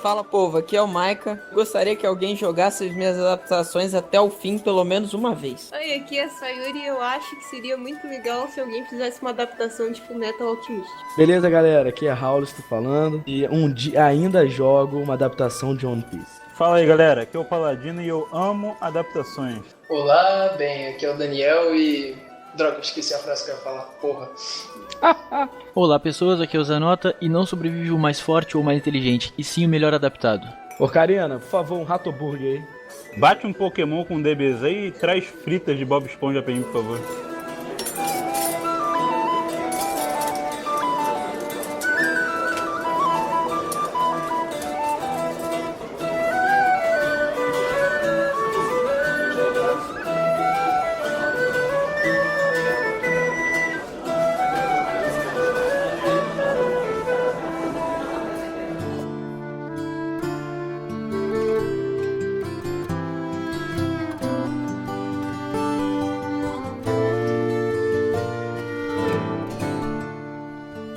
Fala, povo, aqui é o Maika. Gostaria que alguém jogasse as minhas adaptações até o fim, pelo menos uma vez. Oi, aqui é a Sayuri e eu acho que seria muito legal se alguém fizesse uma adaptação de Fullmetal Alchemist. Beleza, galera? Aqui é Raul, estou falando. E um dia ainda jogo uma adaptação de One Piece. Fala aí, galera. Aqui é o Paladino e eu amo adaptações. Olá, bem, aqui é o Daniel e... Droga, esqueci a frase que eu ia falar, porra. Olá pessoas, aqui é o Zanota e não sobrevive o mais forte ou o mais inteligente, e sim o melhor adaptado. Porcariana, por favor, um rato burger aí. Bate um Pokémon com DBZ e traz fritas de Bob Esponja pra mim, por favor.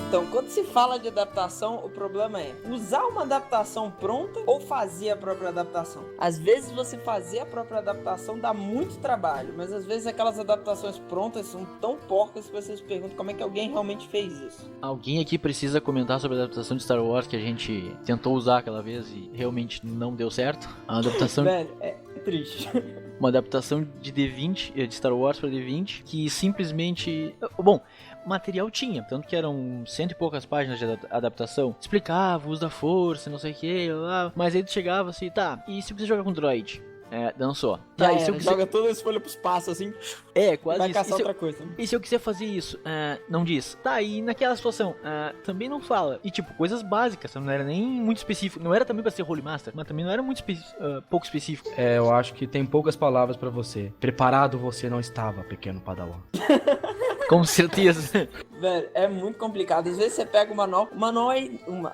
Então, quando se fala de adaptação, o problema é usar uma adaptação pronta ou fazer a própria adaptação. Às vezes você fazer a própria adaptação dá muito trabalho, mas às vezes aquelas adaptações prontas são tão porcas que você se pergunta como é que alguém realmente fez isso. Alguém aqui precisa comentar sobre a adaptação de Star Wars que a gente tentou usar aquela vez e realmente não deu certo? A adaptação... Velho, é triste. Uma adaptação de D20, de Star Wars para D20, que simplesmente... Bom, material tinha, tanto que eram cento e poucas páginas de adaptação. Explicava o uso da força, não sei o que, mas aí tu chegava assim, tá, e se você jogar com droid? Dançou. Tá, e se eu quiser... Joga toda essa folha pros passos assim, quase vai isso. caçar outra coisa. E se eu quiser fazer isso? Não diz. Tá, e naquela situação, também não fala. E tipo, coisas básicas, não era nem muito específico. Não era também pra ser Holy Master, mas também não era muito pouco específico. Eu acho que tem poucas palavras pra você. Preparado você não estava, pequeno Padawan. Com certeza. Velho, é muito complicado. Às vezes você pega o manual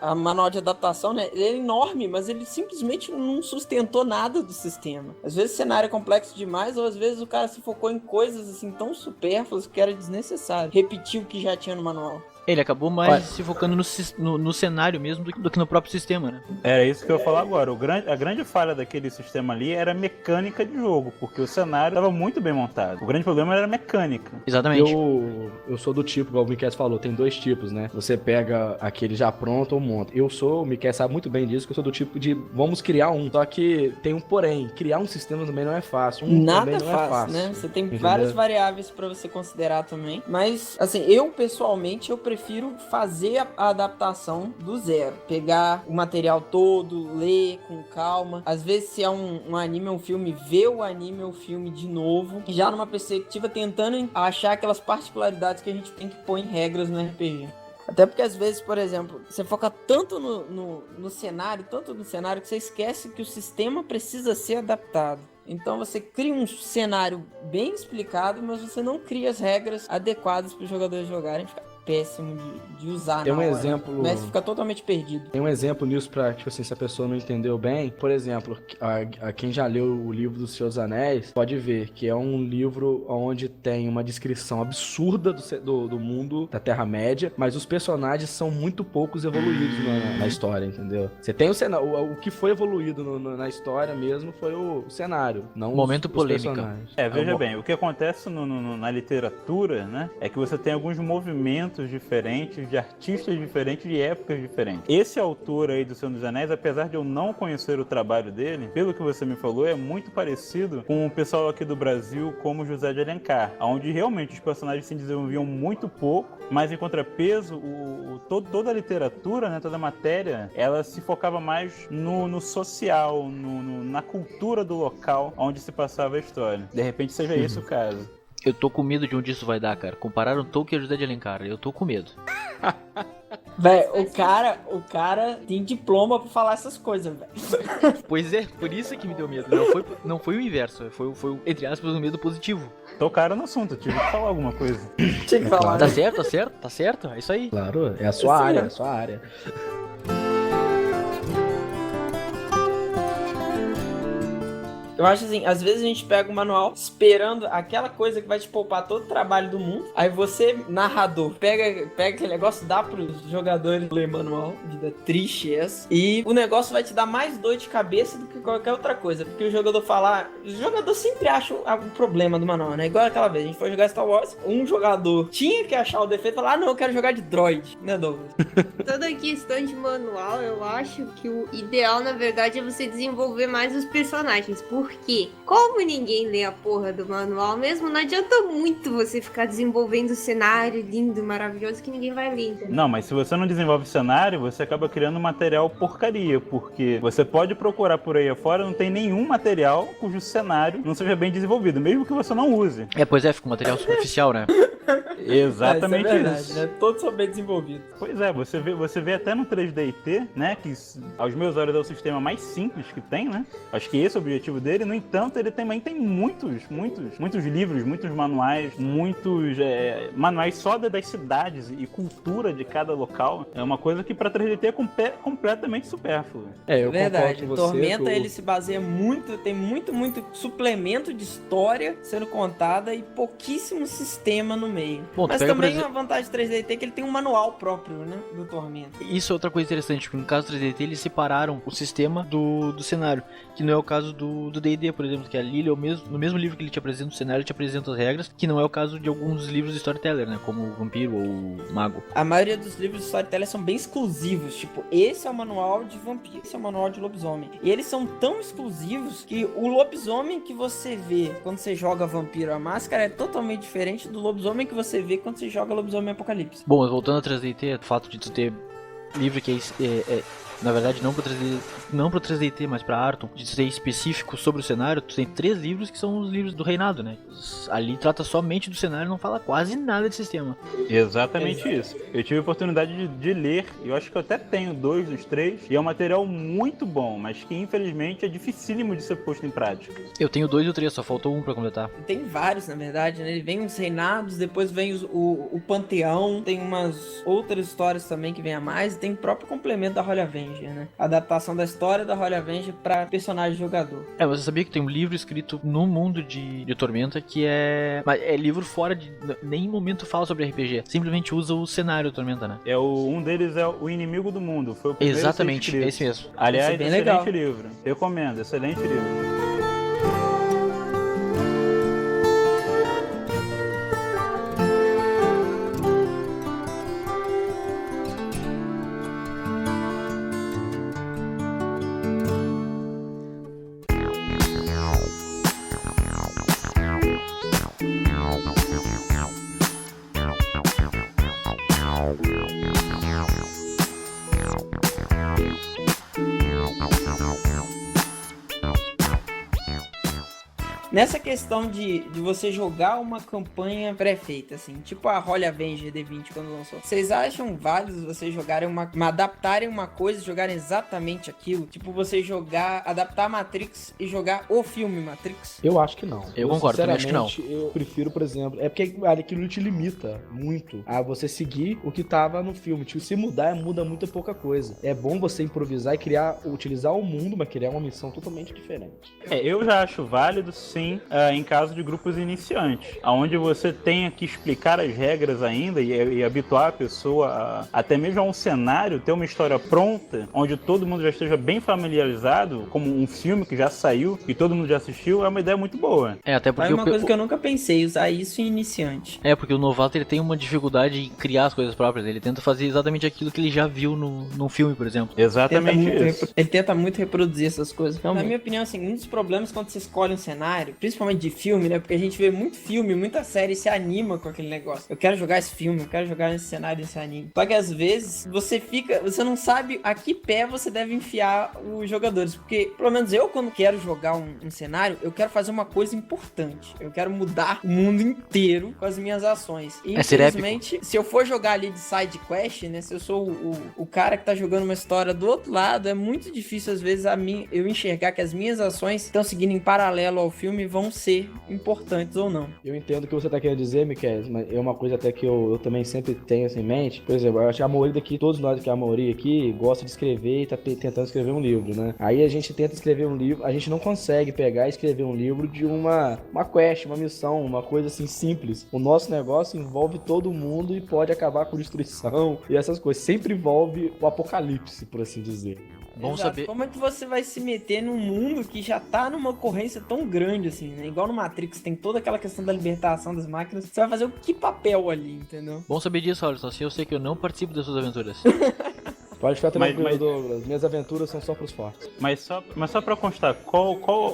a manual de adaptação, né? Ele é enorme, mas ele simplesmente não sustentou nada do sistema. Às vezes o cenário é complexo demais, ou às vezes o cara se focou em coisas assim tão supérfluas que era desnecessário. Repetiu o que já tinha no manual. Ele acabou mais se focando no cenário mesmo do que no próprio sistema, né? Era isso que eu ia falar agora. A grande falha daquele sistema ali era a mecânica de jogo, porque o cenário estava muito bem montado. O grande problema era a mecânica. Exatamente. Eu sou do tipo, igual o Miquel falou, tem dois tipos, né? Você pega aquele já pronto ou monta. O Miquel sabe muito bem disso, que eu sou do tipo de vamos criar um. Só que tem um porém, criar um sistema também não é fácil. Nada também não é fácil, né? Você tem entendeu? várias variáveis pra você considerar também. Mas, assim, eu pessoalmente, eu prefiro fazer a adaptação do zero. Pegar o material todo, ler com calma. Às vezes, se é um anime ou um filme, ver o anime ou o filme de novo. Já numa perspectiva, tentando achar aquelas particularidades que a gente tem que pôr em regras no RPG. Até porque às vezes, por exemplo, você foca tanto no cenário, que você esquece que o sistema precisa ser adaptado. Então você cria um cenário bem explicado, mas você não cria as regras adequadas para os jogadores jogarem. Fica péssimo de usar. Tem um na hora. exemplo. Mas fica totalmente perdido. Tem um exemplo nisso pra, tipo assim, se a pessoa não entendeu bem. Por exemplo, quem já leu o livro dos Seus Anéis, pode ver que é um livro onde tem uma descrição absurda do mundo da Terra-média, mas os personagens são muito poucos evoluídos na história, entendeu? Você tem o cenário, o que foi evoluído na história mesmo foi o cenário, não Momento os polêmica. personagens. Veja bem, o que acontece na literatura, né, é que você tem alguns movimentos diferentes, de artistas diferentes, de épocas diferentes. Esse autor aí do Senhor dos Anéis, apesar de eu não conhecer o trabalho dele, pelo que você me falou, é muito parecido com o pessoal aqui do Brasil, como José de Alencar, onde realmente os personagens se desenvolviam muito pouco, mas em contrapeso, toda a literatura, né, toda a matéria, ela se focava mais no social, na cultura do local onde se passava a história. De repente seja esse o caso. Eu tô com medo de onde isso vai dar, cara. Compararam Tolkien e José de Alencar. Eu tô com medo. Velho, o cara tem diploma pra falar essas coisas, velho. Pois é, por isso que me deu medo. Não foi o inverso. Foi entre aspas, um medo positivo. Tocaram no assunto, tive que falar alguma coisa. Tinha que falar. Tá certo. É isso aí. Claro, é a sua área, é a sua área. Eu acho assim, às vezes a gente pega o manual esperando aquela coisa que vai te poupar todo o trabalho do mundo. Aí você, narrador, pega aquele negócio, dá pros jogadores ler manual, vida triste essa. E o negócio vai te dar mais dor de cabeça do que qualquer outra coisa. Porque o jogador falar... O jogador sempre acha algum problema do manual, né? Igual aquela vez, a gente foi jogar Star Wars, um jogador tinha que achar o defeito e falar, não, eu quero jogar de droid, né, Douglas? Toda questão de manual, eu acho que o ideal, na verdade, é você desenvolver mais os personagens. Porque, como ninguém lê a porra do manual mesmo, não adianta muito você ficar desenvolvendo cenário lindo, maravilhoso, que ninguém vai ler, entendeu? Não, mas se você não desenvolve cenário, você acaba criando material porcaria, porque você pode procurar por aí afora, não tem nenhum material cujo cenário não seja bem desenvolvido, mesmo que você não use. Pois é, fica um material superficial, né? Exatamente Isso é verdade, isso. né? Todos são bem desenvolvidos. Pois é, você vê até no 3DT, né, que aos meus olhos é o sistema mais simples que tem, né? Acho que esse é o objetivo dele. No entanto, ele também tem muitos livros, muitos manuais, manuais só das cidades e cultura de cada local. É uma coisa que para 3DT é completamente supérfluo. Eu Verdade, concordo com você. Tormenta ele se baseia muito, tem muito suplemento de história sendo contada e pouquíssimo sistema no meio. Bom, Mas pega, também a vantagem do 3DT é que ele tem um manual próprio, né, do Tormenta. Isso é outra coisa interessante, porque no caso do 3DT eles separaram o sistema do cenário, que não é o caso do D&D, por exemplo, que a Lily, no mesmo livro que ele te apresenta o cenário, ele te apresenta as regras, que não é o caso de alguns livros de storyteller, né, como o Vampiro ou o Mago. A maioria dos livros de storyteller são bem exclusivos, tipo, esse é o manual de vampiro, esse é o manual de lobisomem. E eles são tão exclusivos que o lobisomem que você vê quando você joga Vampiro a Máscara é totalmente diferente do lobisomem que você vê quando você joga Lobisomem Apocalipse. Bom, mas voltando a 3DT, o fato de tu ter livro que na verdade, não pro 3DT, mas pra Arton, de ser específico sobre o cenário, tu tem 3 livros que são os livros do reinado, né? Ali trata somente do cenário, não fala quase nada de sistema. Exatamente isso. Eu tive a oportunidade de ler, eu acho que eu até tenho 2 dos 3, e é um material muito bom, mas que infelizmente é dificílimo de ser posto em prática. Eu tenho 2 ou 3, só faltou um pra completar. Tem vários, na verdade, né? Vem os reinados, depois vem o panteão, tem umas outras histórias também que vem a mais, e tem o próprio complemento da Holy Avenger, né? A adaptação da história da Holy Avenger pra personagem jogador. Você sabia que tem um livro escrito no mundo de Tormenta que é livro fora de... Nem momento fala sobre RPG, simplesmente usa o cenário do Tormenta, né? Um deles é O Inimigo do Mundo, foi o primeiro. Exatamente, é esse mesmo. Aliás, é bem excelente legal. livro. Recomendo, excelente livro. Nessa questão de você jogar uma campanha pré-feita, assim, tipo a Holy Avenger D20 quando lançou, vocês acham válido vocês jogarem adaptarem uma coisa e jogarem exatamente aquilo? Tipo, você adaptar Matrix e jogar o filme Matrix? Eu acho que não. Eu concordo, também acho que não. Eu prefiro, por exemplo, é porque aquilo te limita muito a você seguir o que tava no filme. Tipo, se mudar, muda muito pouca coisa. É bom você improvisar e utilizar o mundo, mas criar uma missão totalmente diferente. Eu já acho válido, sim, em caso de grupos iniciantes, onde você tenha que explicar as regras ainda e habituar a pessoa até mesmo a um cenário, ter uma história pronta, onde todo mundo já esteja bem familiarizado, como um filme que já saiu e todo mundo já assistiu, é uma ideia muito boa. Até porque É uma coisa que eu nunca pensei, usar isso em iniciante. porque o novato ele tem uma dificuldade em criar as coisas próprias, ele tenta fazer exatamente aquilo que ele já viu num filme, por exemplo. Exatamente isso. Ele tenta muito reproduzir essas coisas. Na minha opinião, assim, um dos problemas quando você escolhe um cenário, principalmente de filme, né? Porque a gente vê muito filme, muita série se anima com aquele negócio. Eu quero jogar esse filme, eu quero jogar nesse cenário, nesse anime. Só que às vezes você não sabe a que pé você deve enfiar os jogadores. Porque, pelo menos eu, quando quero jogar um cenário, eu quero fazer uma coisa importante. Eu quero mudar o mundo inteiro com as minhas ações. E, infelizmente, se eu for jogar ali de side quest, né? Se eu sou o cara que tá jogando uma história do outro lado, é muito difícil, às vezes, eu enxergar que as minhas ações estão seguindo em paralelo ao filme filme vão ser importantes ou não. Eu entendo o que você tá querendo dizer, Miquel, mas é uma coisa até que eu também sempre tenho assim em mente. Por exemplo, eu acho que a maioria daqui, todos nós que a maioria aqui, gosta de escrever e tá tentando escrever um livro, né? Aí a gente tenta escrever um livro, a gente não consegue pegar e escrever um livro de uma quest, uma missão, uma coisa assim simples. O nosso negócio envolve todo mundo e pode acabar com destruição e essas coisas. Sempre envolve o apocalipse, por assim dizer. Bom Exato. saber. Como é que você vai se meter num mundo que já tá numa ocorrência tão grande assim, né? Igual no Matrix, tem toda aquela questão da libertação das máquinas. Você vai fazer o que papel ali, entendeu? Bom saber disso, Alisson. Assim eu sei que eu não participo das suas aventuras. Pode ficar tranquilo, Mas- Douglas. Minhas aventuras são só pros fortes. Mas só pra constar,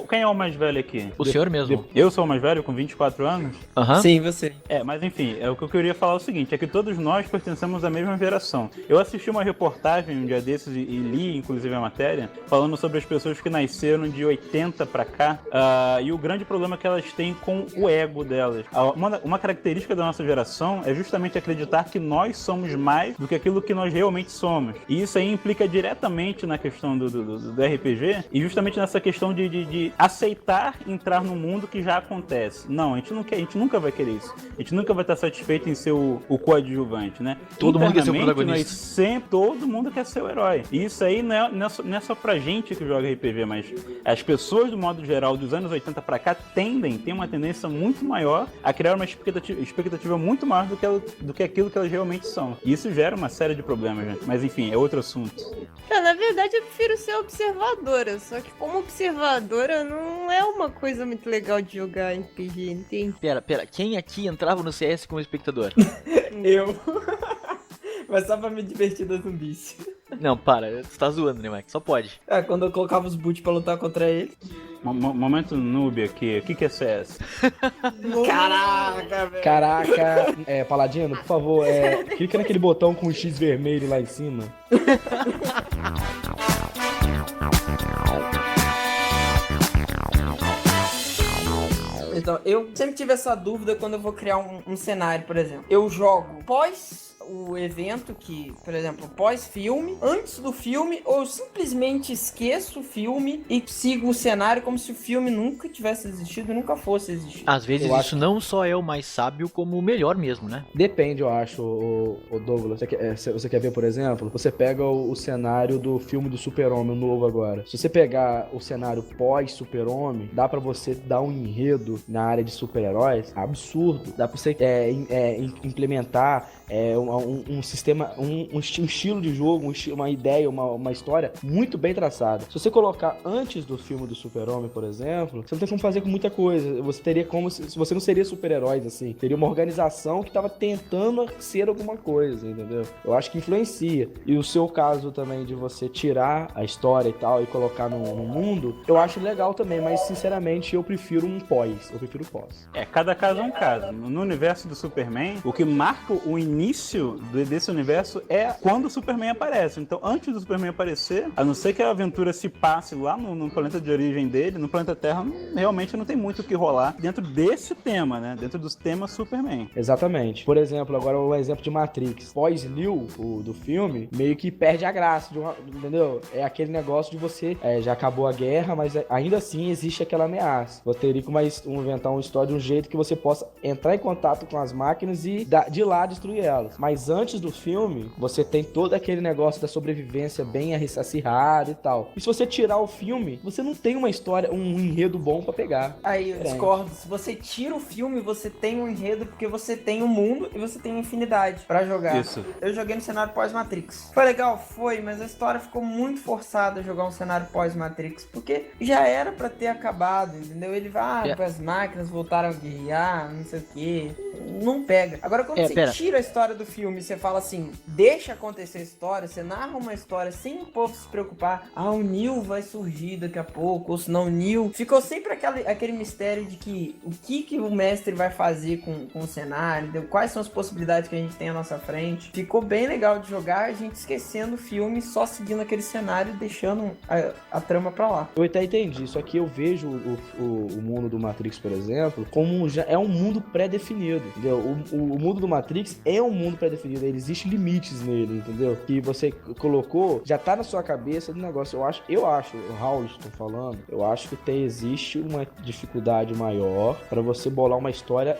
quem é o mais velho aqui? O senhor mesmo. Eu sou o mais velho, com 24 anos? Aham. Sim, você. Mas enfim, o que eu queria falar é o seguinte, é que todos nós pertencemos à mesma geração. Eu assisti uma reportagem um dia desses e li, inclusive, a matéria, falando sobre as pessoas que nasceram de 80 pra cá, e o grande problema que elas têm com o ego delas. Uma característica da nossa geração é justamente acreditar que nós somos mais do que aquilo que nós realmente somos. E isso aí implica diretamente na questão do RPG e justamente nessa questão de aceitar entrar num mundo que já acontece. Não, a gente nunca vai querer isso. A gente nunca vai estar satisfeito em ser o coadjuvante, né? Todo mundo quer ser o Internamente, protagonista. todo mundo quer ser o herói. E isso aí não é só pra gente que joga RPG, mas as pessoas, do modo geral, dos anos 80 pra cá, tem uma tendência muito maior a criar uma expectativa muito maior do que aquilo que elas realmente são. E isso gera uma série de problemas, né? Mas enfim, é outro assunto. Na verdade, eu prefiro ser observadora. Só que como observadora não é uma coisa muito legal de jogar RPG, entende? Pera, quem aqui entrava no CS como espectador? Eu. Mas só pra me divertir da zumbice. Não, para, tu tá zoando, né, Mike? Só pode. Quando eu colocava os boot pra lutar contra ele. Momento noob aqui. O que é CS? Caraca, velho. Caraca, Paladino, por favor, clica naquele botão com o X vermelho lá em cima. Então, eu sempre tive essa dúvida quando eu vou criar um cenário, por exemplo. Eu jogo pós o evento que, por exemplo, pós-filme, antes do filme, ou eu simplesmente esqueço o filme e sigo o cenário como se o filme nunca tivesse existido e nunca fosse existir. Às vezes Eu isso não só é o mais sábio, como o melhor mesmo, né? Depende, eu acho, o Douglas. Você quer ver, por exemplo? Você pega o cenário do filme do Super-Homem novo agora. Se você pegar o cenário pós-Super-Homem, dá pra você dar um enredo na área de super-heróis absurdo. Dá pra você implementar um sistema, um estilo de jogo, uma ideia, uma história muito bem traçada. Se você colocar antes do filme do Super-Homem, por exemplo, você não tem como fazer com muita coisa. Você teria como se você não seria super-heróis, assim. Teria uma organização que tava tentando ser alguma coisa, entendeu? Eu acho que influencia. E o seu caso também de você tirar a história e tal e colocar no mundo, eu acho legal também, mas sinceramente eu prefiro um pós. Eu prefiro pós. Cada caso é um caso. No universo do Superman, o que marca o início desse universo é quando o Superman aparece. Então, antes do Superman aparecer, a não ser que a aventura se passe lá no planeta de origem dele, no planeta Terra, realmente não tem muito o que rolar dentro desse tema, né? Dentro dos temas Superman. Exatamente. Por exemplo, agora o exemplo de Matrix. Pós-New, do filme, meio que perde a graça, entendeu? É aquele negócio de você, já acabou a guerra, mas ainda assim existe aquela ameaça. Você teria que inventar uma história de um jeito que você possa entrar em contato com as máquinas e de lá destruir elas. Mas antes do filme, você tem todo aquele negócio da sobrevivência bem acirrada e tal. E se você tirar o filme, você não tem uma história, um enredo bom pra pegar. Aí eu discordo. Se você tira o filme, você tem um enredo porque você tem um mundo e você tem uma infinidade pra jogar. Isso. Eu joguei no cenário pós-Matrix. Foi legal? Foi, mas a história ficou muito forçada jogar um cenário pós-Matrix, porque já era pra ter acabado, entendeu? Ele vai, as máquinas voltaram a guerrear, não sei o quê. Não pega. Agora, quando você tira a história do filme e você fala assim, deixa acontecer a história, você narra uma história sem o povo se preocupar, o Neo vai surgir daqui a pouco, ou senão o Neo... Ficou sempre aquele mistério de que o que o mestre vai fazer com o cenário, entendeu? Quais são as possibilidades que a gente tem à nossa frente. Ficou bem legal de jogar, a gente esquecendo o filme, só seguindo aquele cenário e deixando a trama pra lá. Eu até entendi, só que eu vejo o mundo do Matrix, por exemplo, como já é um mundo pré-definido, entendeu? O mundo do Matrix é um mundo pré-definido. pré-definido, existem limites nele, entendeu? Que você colocou, já tá na sua cabeça do negócio. Eu acho, o Raul estou falando, eu acho que existe uma dificuldade maior pra você bolar uma história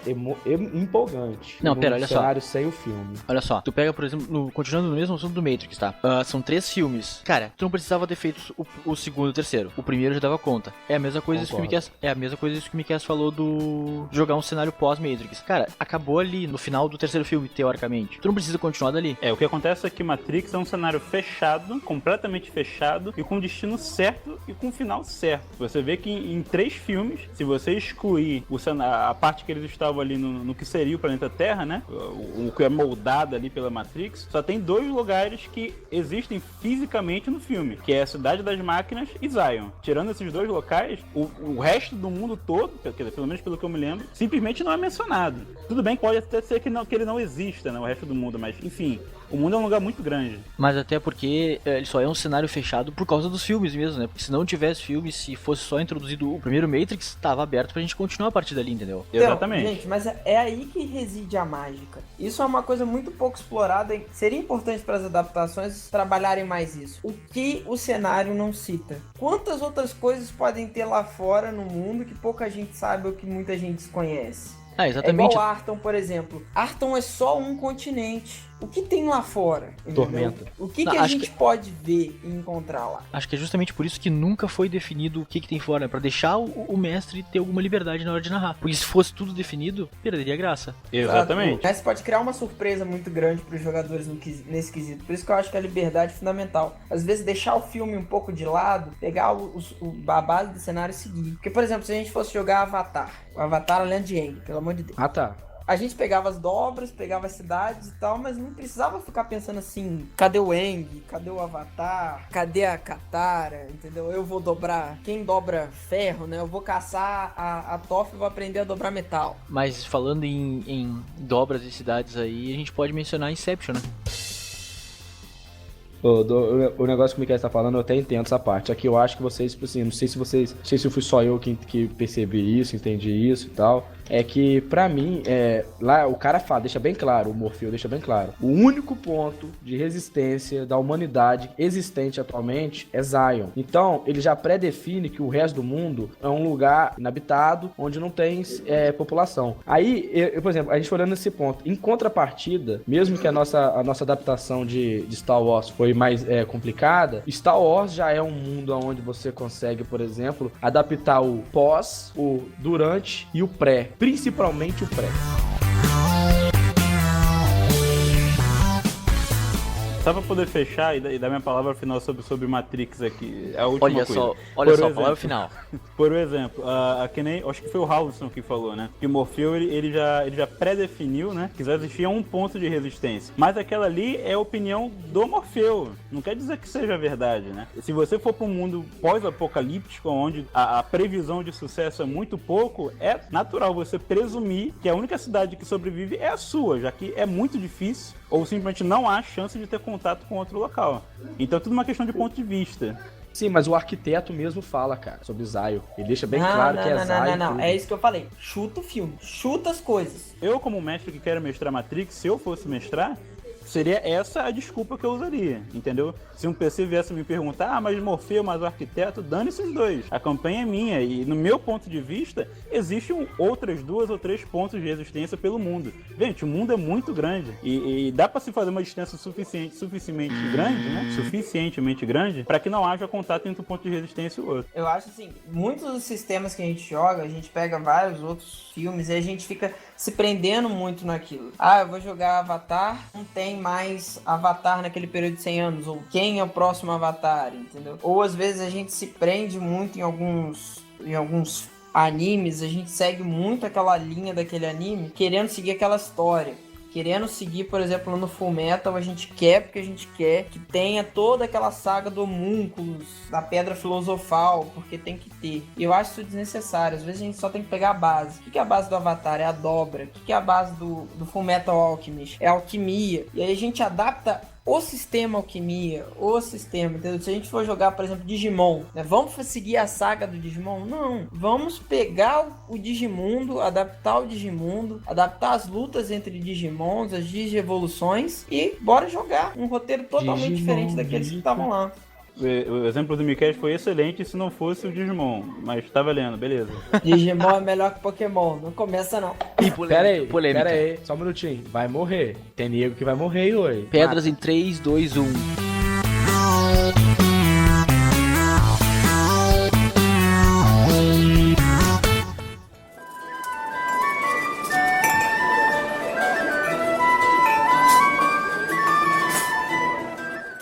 empolgante. Não, pera, olha só. cenário sem o filme. Olha só, tu pega, por exemplo, continuando no mesmo assunto do Matrix, tá? São 3 filmes. Cara, tu não precisava ter feito o segundo e o terceiro. O primeiro já dava conta. É a mesma coisa isso que o Miquel, falou do jogar um cenário pós-Matrix. Cara, acabou ali no final do terceiro filme, teoricamente. Tu não precisa continuar dali. O que acontece é que Matrix é um cenário fechado, completamente fechado, e com destino certo e com final certo. Você vê que em 3 filmes, se você excluir a parte que eles estavam ali no que seria o planeta Terra, né? O que é moldado ali pela Matrix, só tem 2 lugares que existem fisicamente no filme, que é a Cidade das Máquinas e Zion. Tirando esses 2 locais, o resto do mundo todo, pelo menos pelo que eu me lembro, simplesmente não é mencionado. Tudo bem, pode até ser que ele não exista, né? O resto do mundo, mas enfim, o mundo é um lugar muito grande. Mas até porque ele só é um cenário fechado por causa dos filmes mesmo, né? Porque se não tivesse filmes, se fosse só introduzido o primeiro Matrix, tava aberto pra gente continuar a partir dali, entendeu? Então, Exatamente. Gente, mas é aí que reside a mágica. Isso é uma coisa muito pouco explorada. Seria importante para as adaptações trabalharem mais isso. O que o cenário não cita? Quantas outras coisas podem ter lá fora no mundo que pouca gente sabe ou que muita gente desconhece? Exatamente. É igual Arton, por exemplo. Arton é só um continente. O que tem lá fora? Entendeu? Tormenta. O que a gente pode ver e encontrar lá? Acho que é justamente por isso que nunca foi definido o que tem fora, né? Pra deixar o mestre ter alguma liberdade na hora de narrar. Porque se fosse tudo definido, perderia a graça. Exatamente. Mas pode criar uma surpresa muito grande pros jogadores nesse quesito. Por isso que eu acho que a liberdade é fundamental. Às vezes deixar o filme um pouco de lado, pegar a base do cenário e seguir. Porque, por exemplo, se a gente fosse jogar Avatar, o Avatar a Lenda de Aang, pelo amor de Deus. Ah, tá. A gente pegava as dobras, pegava as cidades e tal, mas não precisava ficar pensando assim, cadê o Aang? Cadê o Avatar? Cadê a Katara? Entendeu? Eu vou dobrar, quem dobra ferro, né? Eu vou caçar a Toph e vou aprender a dobrar metal. Mas falando em dobras e cidades aí, a gente pode mencionar Inception, né? O negócio que o Miquel está falando, eu até entendo essa parte. Aqui eu acho que vocês, tipo assim, não sei se fui só eu que percebi isso, entendi isso e tal. É que, pra mim, lá o cara fala, deixa bem claro, o Morfeu deixa bem claro. O único ponto de resistência da humanidade existente atualmente é Zion. Então, ele já pré-define que o resto do mundo é um lugar inabitado, onde não tem população. Aí, por exemplo, a gente olhando nesse ponto, em contrapartida, mesmo que a nossa adaptação de Star Wars foi mais complicada, Star Wars já é um mundo onde você consegue, por exemplo, adaptar o pós, o durante e o pré. Principalmente o pré. Só pra poder fechar e dar minha palavra final sobre Matrix aqui, a última olha coisa. Olha só, palavra final. Por exemplo, que nem, acho que foi o Howlson que falou, né? Que o Morfeu, ele já pré-definiu, né? Que só existia um ponto de resistência. Mas aquela ali é a opinião do Morfeu. Não quer dizer que seja verdade, né? Se você for para um mundo pós-apocalíptico, onde a previsão de sucesso é muito pouco, é natural você presumir que a única cidade que sobrevive é a sua, já que é muito difícil ou simplesmente não há chance de ter contato com outro local. Então é tudo uma questão de ponto de vista. Sim, mas o arquiteto mesmo fala, cara, sobre Zion. Ele deixa bem claro que é Zion. Não. É isso que eu falei. Chuta o filme. Chuta as coisas. Eu, como mestre que quero mestrar Matrix, se eu fosse mestrar, seria essa a desculpa que eu usaria, entendeu? Se um PC viesse me perguntar, mas Morfeu, mas o arquiteto, dane-se os dois. A campanha é minha e, no meu ponto de vista, existem outras 2 ou 3 pontos de resistência pelo mundo. Gente, o mundo é muito grande e dá pra se fazer uma distância suficientemente grande, né? Suficientemente grande, pra que não haja contato entre um ponto de resistência e o outro. Eu acho assim, muitos dos sistemas que a gente joga, a gente pega vários outros filmes e a gente fica se prendendo muito naquilo. Eu vou jogar Avatar, não tem mais Avatar naquele período de 100 anos, ou quem é o próximo Avatar, entendeu? Ou às vezes a gente se prende muito em alguns animes, a gente segue muito aquela linha daquele anime, querendo seguir aquela história. Querendo seguir, por exemplo, no Fullmetal, a gente quer porque a gente quer que tenha toda aquela saga do homúnculos, da pedra filosofal, porque tem que ter. E eu acho isso desnecessário. Às vezes a gente só tem que pegar a base. O que é a base do Avatar? É a dobra. O que é a base do Fullmetal Alchemist? É a alquimia. E aí a gente adapta o sistema alquimia, o sistema, entendeu? Se a gente for jogar, por exemplo, Digimon, né? Vamos seguir a saga do Digimon? Não. Vamos pegar o Digimundo, adaptar o Digimundo, adaptar as lutas entre Digimons, as Digievoluções e bora jogar um roteiro totalmente diferente daqueles que estavam lá. O exemplo do Miquel foi excelente se não fosse o Digimon, mas tá valendo, beleza. Digimon é melhor que Pokémon, não começa não. E Pera polêmica. aí, só um minutinho. Vai morrer. Tem nego que vai morrer hoje. Pedras em 3, 2, 1.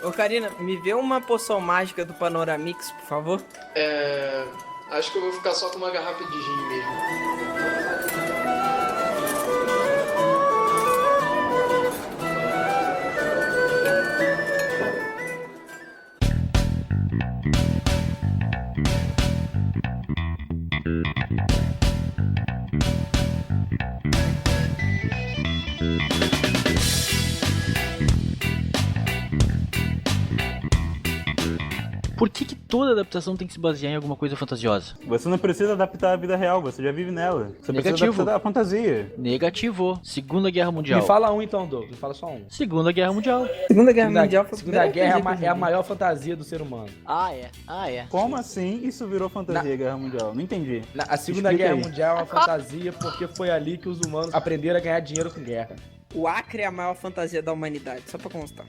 Ô Karina, me vê uma poção mágica do Panoramix, por favor. Acho que eu vou ficar só com uma garrafa de gin mesmo. Por que toda adaptação tem que se basear em alguma coisa fantasiosa? Você não precisa adaptar a vida real, você já vive nela. Você precisa Negativo. adaptar a fantasia. Negativo. Segunda Guerra Mundial. Me fala um então, Doug. Me fala só um. Segunda Guerra Mundial. Segunda Guerra Mundial foi a Segunda primeira Guerra RPG que é a eu maior fantasia do ser humano. Ah, é. Como assim isso virou fantasia Guerra Mundial? Não entendi. A Segunda Explica Guerra aí. Mundial é uma fantasia porque foi ali que os humanos aprenderam a ganhar dinheiro com guerra. O Acre é a maior fantasia da humanidade, só pra constar.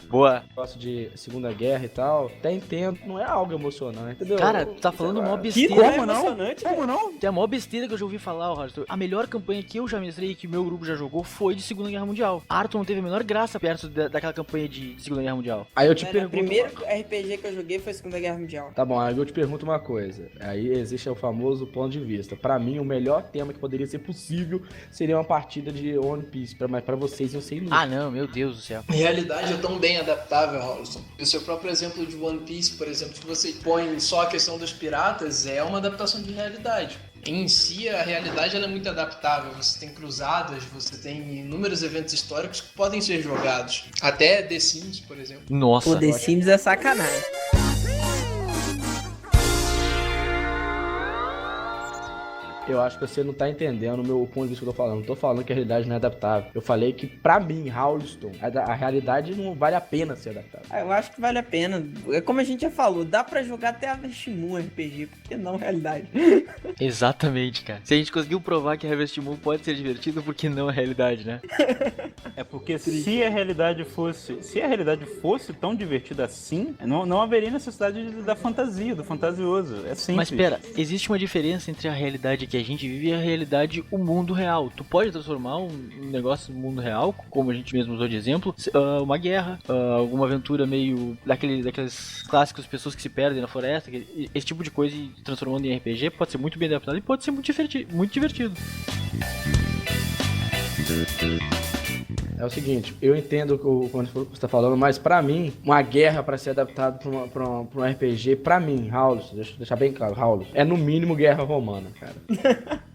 Boa. Gosto de Segunda Guerra e tal. Até entendo. Não é algo emocionante, entendeu? Cara, tu tá falando mó Que besteira. como não? Como não? Tem a maior besteira que eu já ouvi falar, Arthur. A melhor campanha que eu já mestrei e que meu grupo já jogou foi de Segunda Guerra Mundial. Arthur não teve a menor graça perto daquela campanha de Segunda Guerra Mundial. Aí eu te O pergunto. primeiro RPG que eu joguei foi a Segunda Guerra Mundial. Tá bom, aí eu te pergunto uma coisa. Aí existe o famoso ponto de vista. Pra mim, o melhor tema que poderia ser possível seria uma partida de One Piece. Mas pra vocês, eu sei nunca. Ah, não, meu Deus do céu. Realidade é tão bem adaptável, Rolson. O seu próprio exemplo de One Piece, por exemplo, se você põe só a questão dos piratas, é uma adaptação de realidade. Em si, a realidade ela é muito adaptável. Você tem cruzadas, você tem inúmeros eventos históricos que podem ser jogados. Até The Sims, por exemplo. Nossa. O The Sims é sacanagem. Eu acho que você não tá entendendo o meu ponto de vista que eu tô falando. Não tô falando que a realidade não é adaptável. Eu falei que, pra mim, Houlston, a realidade não vale a pena ser adaptável. Eu acho que vale a pena. É como a gente já falou, dá pra jogar até a Vestimun RPG, porque não realidade. Exatamente, cara. Se a gente conseguiu provar que Harvest Moon pode ser divertido, por que não a realidade, né? É porque se a realidade fosse tão divertida assim, não haveria necessidade da fantasia, do fantasioso. É simples. Mas pera, existe uma diferença entre a realidade que a gente vive e a realidade, o mundo real. Tu pode transformar um negócio no mundo real, como a gente mesmo usou de exemplo, uma guerra, alguma aventura meio daqueles clássicos, pessoas que se perdem na floresta, esse tipo de coisa, e transformando em RPG, pode ser muito bem adaptado e pode ser muito divertido. É o seguinte, eu entendo o que você está falando, mas pra mim, uma guerra pra ser adaptada pra um RPG, pra mim, Houlston, deixa eu deixar bem claro, Houlston, é no mínimo guerra romana, cara.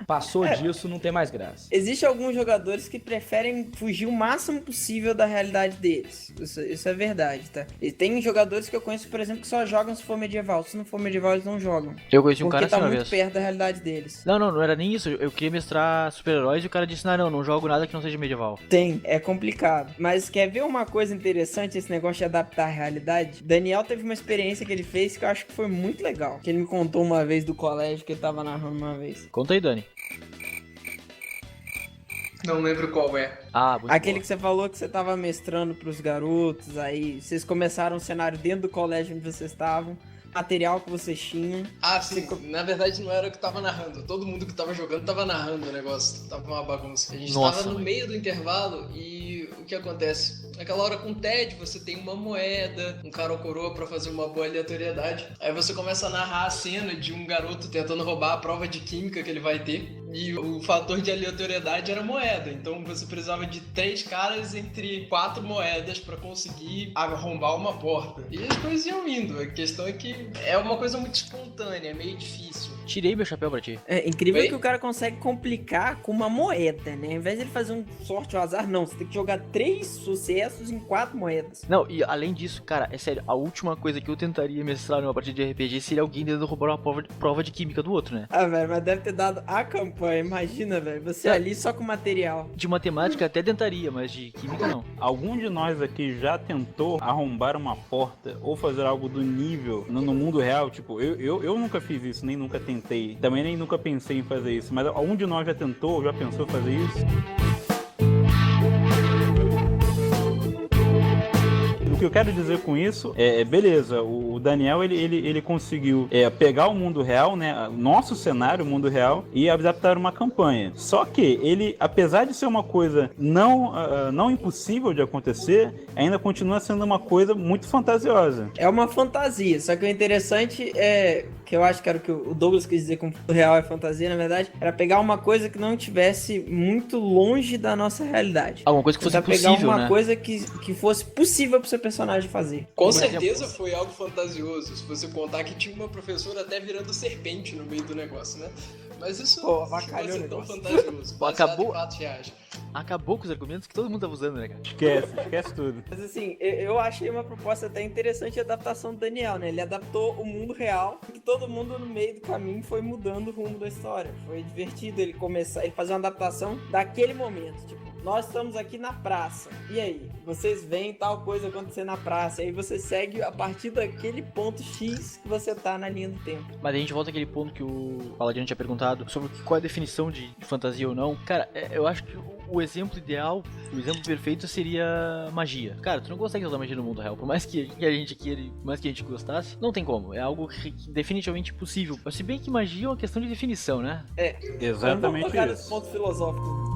Passou disso, não tem mais graça. Existem alguns jogadores que preferem fugir o máximo possível da realidade deles. Isso é verdade, tá? E tem jogadores que eu conheço, por exemplo, que só jogam se for medieval. Se não for medieval, eles não jogam. Eu conheci um Porque cara tá assim uma muito vez. perto da realidade deles. Não era nem isso. Eu queria mestrar super-heróis e o cara disse, não jogo nada que não seja medieval. É complicado. Mas quer ver uma coisa interessante, esse negócio de adaptar a realidade? Daniel teve uma experiência que ele fez que eu acho que foi muito legal. Que ele me contou uma vez do colégio, que ele tava narrando uma vez. Conta aí, Dani. Não lembro qual é. Ah, muito Aquele boa. que você falou que você tava mestrando pros garotos, aí vocês começaram um cenário dentro do colégio onde vocês estavam, material que vocês tinham. Ah, sim. Na verdade, não era o que tava narrando. Todo mundo que tava jogando tava narrando o negócio. Tava uma bagunça. A gente Nossa, tava no mãe. meio do intervalo e o que acontece? Naquela hora com o TED, você tem uma moeda, um cara ou coroa pra fazer uma boa aleatoriedade. Aí você começa a narrar a cena de um garoto tentando roubar a prova de química que ele vai ter. E o fator de aleatoriedade era moeda. Então você precisava de 3 caras entre 4 moedas pra conseguir arrombar uma porta. E as coisas iam indo. A questão é que é uma coisa muito espontânea, é meio difícil. Tirei meu chapéu pra ti. É incrível Oi? que o cara consegue complicar com uma moeda, né? Ao invés de ele fazer um sorte ou azar, não. Você tem que jogar 3 sucessos em 4 moedas. Não, e além disso, cara, é sério, a última coisa que eu tentaria mestrar numa partida de RPG seria alguém tentando roubar uma prova de química do outro, né? Ah, velho, mas deve ter dado a campanha. Imagina, velho. Você ali só com material. De matemática até tentaria, mas de química não. Algum de nós aqui já tentou arrombar uma porta ou fazer algo do nível no mundo real? Tipo, eu nunca fiz isso, nem nunca tentei. Também nem nunca pensei em fazer isso. Mas algum de nós já tentou, já pensou fazer isso? O que eu quero dizer com isso beleza, o Daniel ele conseguiu pegar o mundo real, né, o nosso cenário, o mundo real, e adaptar uma campanha. Só que ele, apesar de ser uma coisa não impossível de acontecer, ainda continua sendo uma coisa muito fantasiosa. É uma fantasia, só que o interessante é que eu acho que era o que o Douglas quis dizer com o real é fantasia, na verdade, era pegar uma coisa que não estivesse muito longe da nossa realidade. Alguma coisa que fosse Tentar possível, pegar uma né? coisa que fosse possível pro seu personagem fazer. Com certeza foi algo fantasioso. Se você contar que tinha uma professora até virando serpente no meio do negócio, né? Mas isso Pô, não avacalhou vai o ser tão negócio. fantasioso. Pô, baseado acabou- em fatos reais. Acabou com os argumentos que todo mundo tava usando, né, cara? Esquece tudo. Mas assim, eu achei uma proposta até interessante a adaptação do Daniel, né? Ele adaptou o mundo real e todo mundo no meio do caminho foi mudando o rumo da história. Foi divertido ele fazer uma adaptação daquele momento. Tipo, nós estamos aqui na praça. E aí? Vocês veem tal coisa acontecer na praça. E aí você segue a partir daquele ponto X que você tá na linha do tempo. Mas a gente volta àquele ponto que o Paladino tinha perguntado sobre qual é a definição de fantasia ou não. Cara, eu acho que o exemplo ideal, o exemplo perfeito seria magia. Cara, tu não consegue usar magia no mundo real. Por mais que a gente queira, por mais que a gente gostasse, não tem como. É algo definitivamente impossível. Se bem que magia é uma questão de definição, né? Exatamente Vamos tocar nesse isso. ponto filosófico.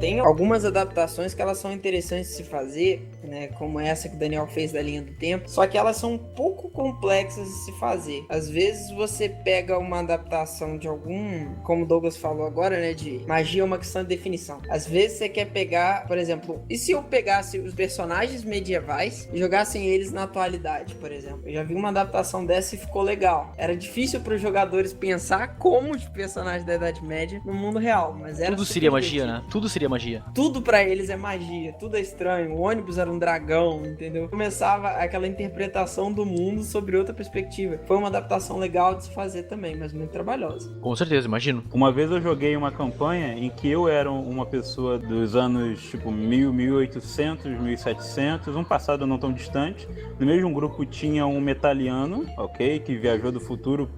Tem algumas adaptações que elas são interessantes de se fazer, né, como essa que o Daniel fez da linha do tempo, só que elas são um pouco complexas de se fazer. Às vezes você pega uma adaptação de algum, como o Douglas falou agora, né, de magia é uma questão de definição. Às vezes você quer pegar, por exemplo, e se eu pegasse os personagens medievais e jogassem eles na atualidade, por exemplo? Eu já vi uma adaptação dessa e ficou legal. Era difícil para os jogadores pensar como os personagens da Idade Média no mundo real, mas era Tudo super seria magia, divertido. né? Tudo seria magia. Tudo pra eles é magia, tudo é estranho. O ônibus era um dragão, entendeu? Começava aquela interpretação do mundo sobre outra perspectiva. Foi uma adaptação legal de se fazer também, mas muito trabalhosa. Com certeza, imagino. Uma vez eu joguei uma campanha em que eu era uma pessoa dos anos tipo 1000, 1800, 1700, um passado não tão distante. No mesmo grupo tinha um metaliano, ok, que viajou do futuro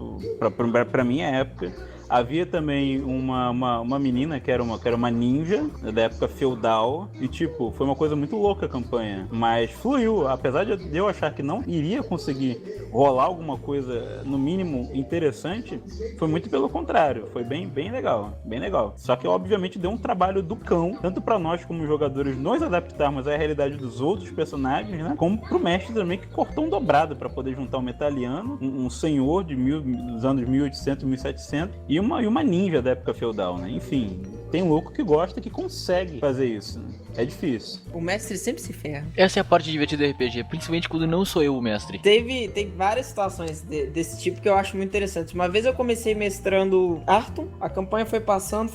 pra minha época. Havia também uma menina que era uma ninja da época feudal. E tipo, foi uma coisa muito louca a campanha. Mas fluiu, apesar de eu achar que não iria conseguir rolar alguma coisa, no mínimo, interessante, foi muito pelo contrário. Foi bem legal, bem legal. Só que obviamente deu um trabalho do cão, tanto pra nós como jogadores nos adaptarmos à realidade dos outros personagens, né? Como pro mestre também, que cortou um dobrado pra poder juntar um metaliano, um senhor dos anos 1800, 1700 e uma ninja da época feudal, né? Enfim, tem louco que gosta, que consegue fazer isso, né? É difícil. O mestre sempre se ferra. Essa é a parte divertida do RPG, principalmente quando não sou eu o mestre. Tem várias situações desse tipo que eu acho muito interessantes. Uma vez eu comecei mestrando Arton, a campanha foi passando,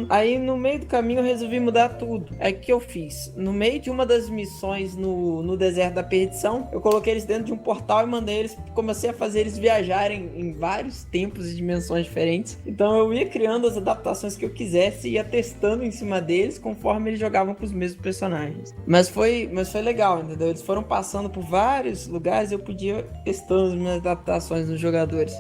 aí no meio do caminho eu resolvi mudar tudo. Aí o que eu fiz? No meio de uma das missões no deserto da perdição, eu coloquei eles dentro de um portal e mandei eles, comecei a fazer eles viajarem em vários tempos e dimensões diferentes. Então eu ia criando as adaptações que eu quisesse e ia testando em cima deles conforme eles jogavam com os mesmos personagens. Mas foi legal, entendeu? Eles foram passando por vários lugares e eu podia testando as minhas adaptações nos jogadores.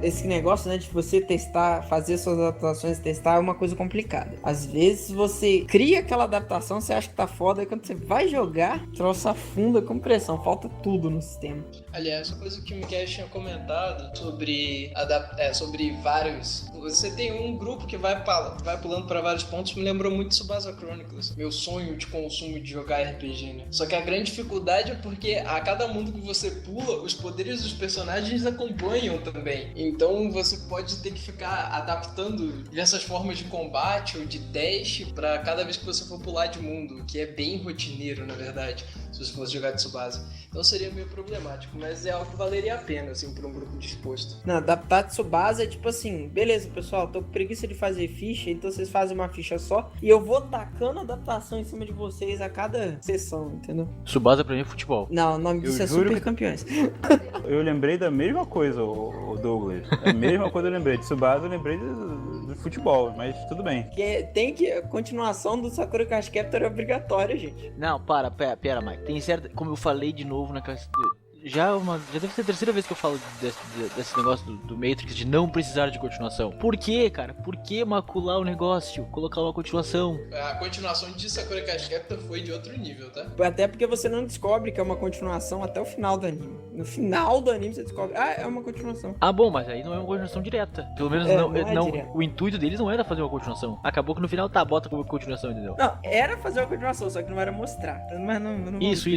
esse negócio, né, de você testar, fazer suas adaptações, testar é uma coisa complicada. Às vezes você cria aquela adaptação, você acha que tá foda, e quando você vai jogar, troço afunda com pressão, falta tudo no sistema. Aliás, uma coisa que o Miguel tinha comentado sobre vários... Você tem um grupo que vai pulando para vários pontos, me lembrou muito Tsubasa Chronicles, meu sonho de consumo de jogar RPG, né? Só que a grande dificuldade é porque a cada mundo que você pula, os poderes dos personagens acompanham também. Então você pode ter que ficar adaptando diversas formas de combate ou de teste para cada vez que você for pular de mundo, que é bem rotineiro, na verdade, se você fosse jogar Tsubasa. Então seria meio problemático, mas é algo que valeria a pena, assim, para um grupo disposto. Não, adaptar Tsubasa é tipo assim, beleza, pessoal, tô com preguiça de fazer ficha, então vocês fazem uma ficha só e eu vou tacando adaptação em cima de vocês a cada sessão, entendeu? Tsubasa pra mim é futebol. Não, o nome disso é Super Campeões. Eu lembrei da mesma coisa, o Douglas. A mesma coisa eu lembrei. De Tsubasa eu lembrei do futebol, mas tudo bem. A continuação do Sakura Card Captor é obrigatória, gente. Não, pera, Mike. Tem certo, como eu falei de novo na questão... Já deve ser a terceira vez que eu falo desse negócio do Matrix de não precisar de continuação. Por quê, cara? Por que macular o negócio? Colocar uma continuação? A continuação de Sakura Card Captor foi de outro nível, tá? Até porque você não descobre que é uma continuação até o final do anime. No final do anime você descobre, é uma continuação. Ah, bom, mas aí não é uma continuação direta. Pelo menos não direto. O intuito deles não era fazer uma continuação. Acabou que no final bota como continuação, entendeu? Não, era fazer uma continuação, só que não era mostrar. Mas não Isso.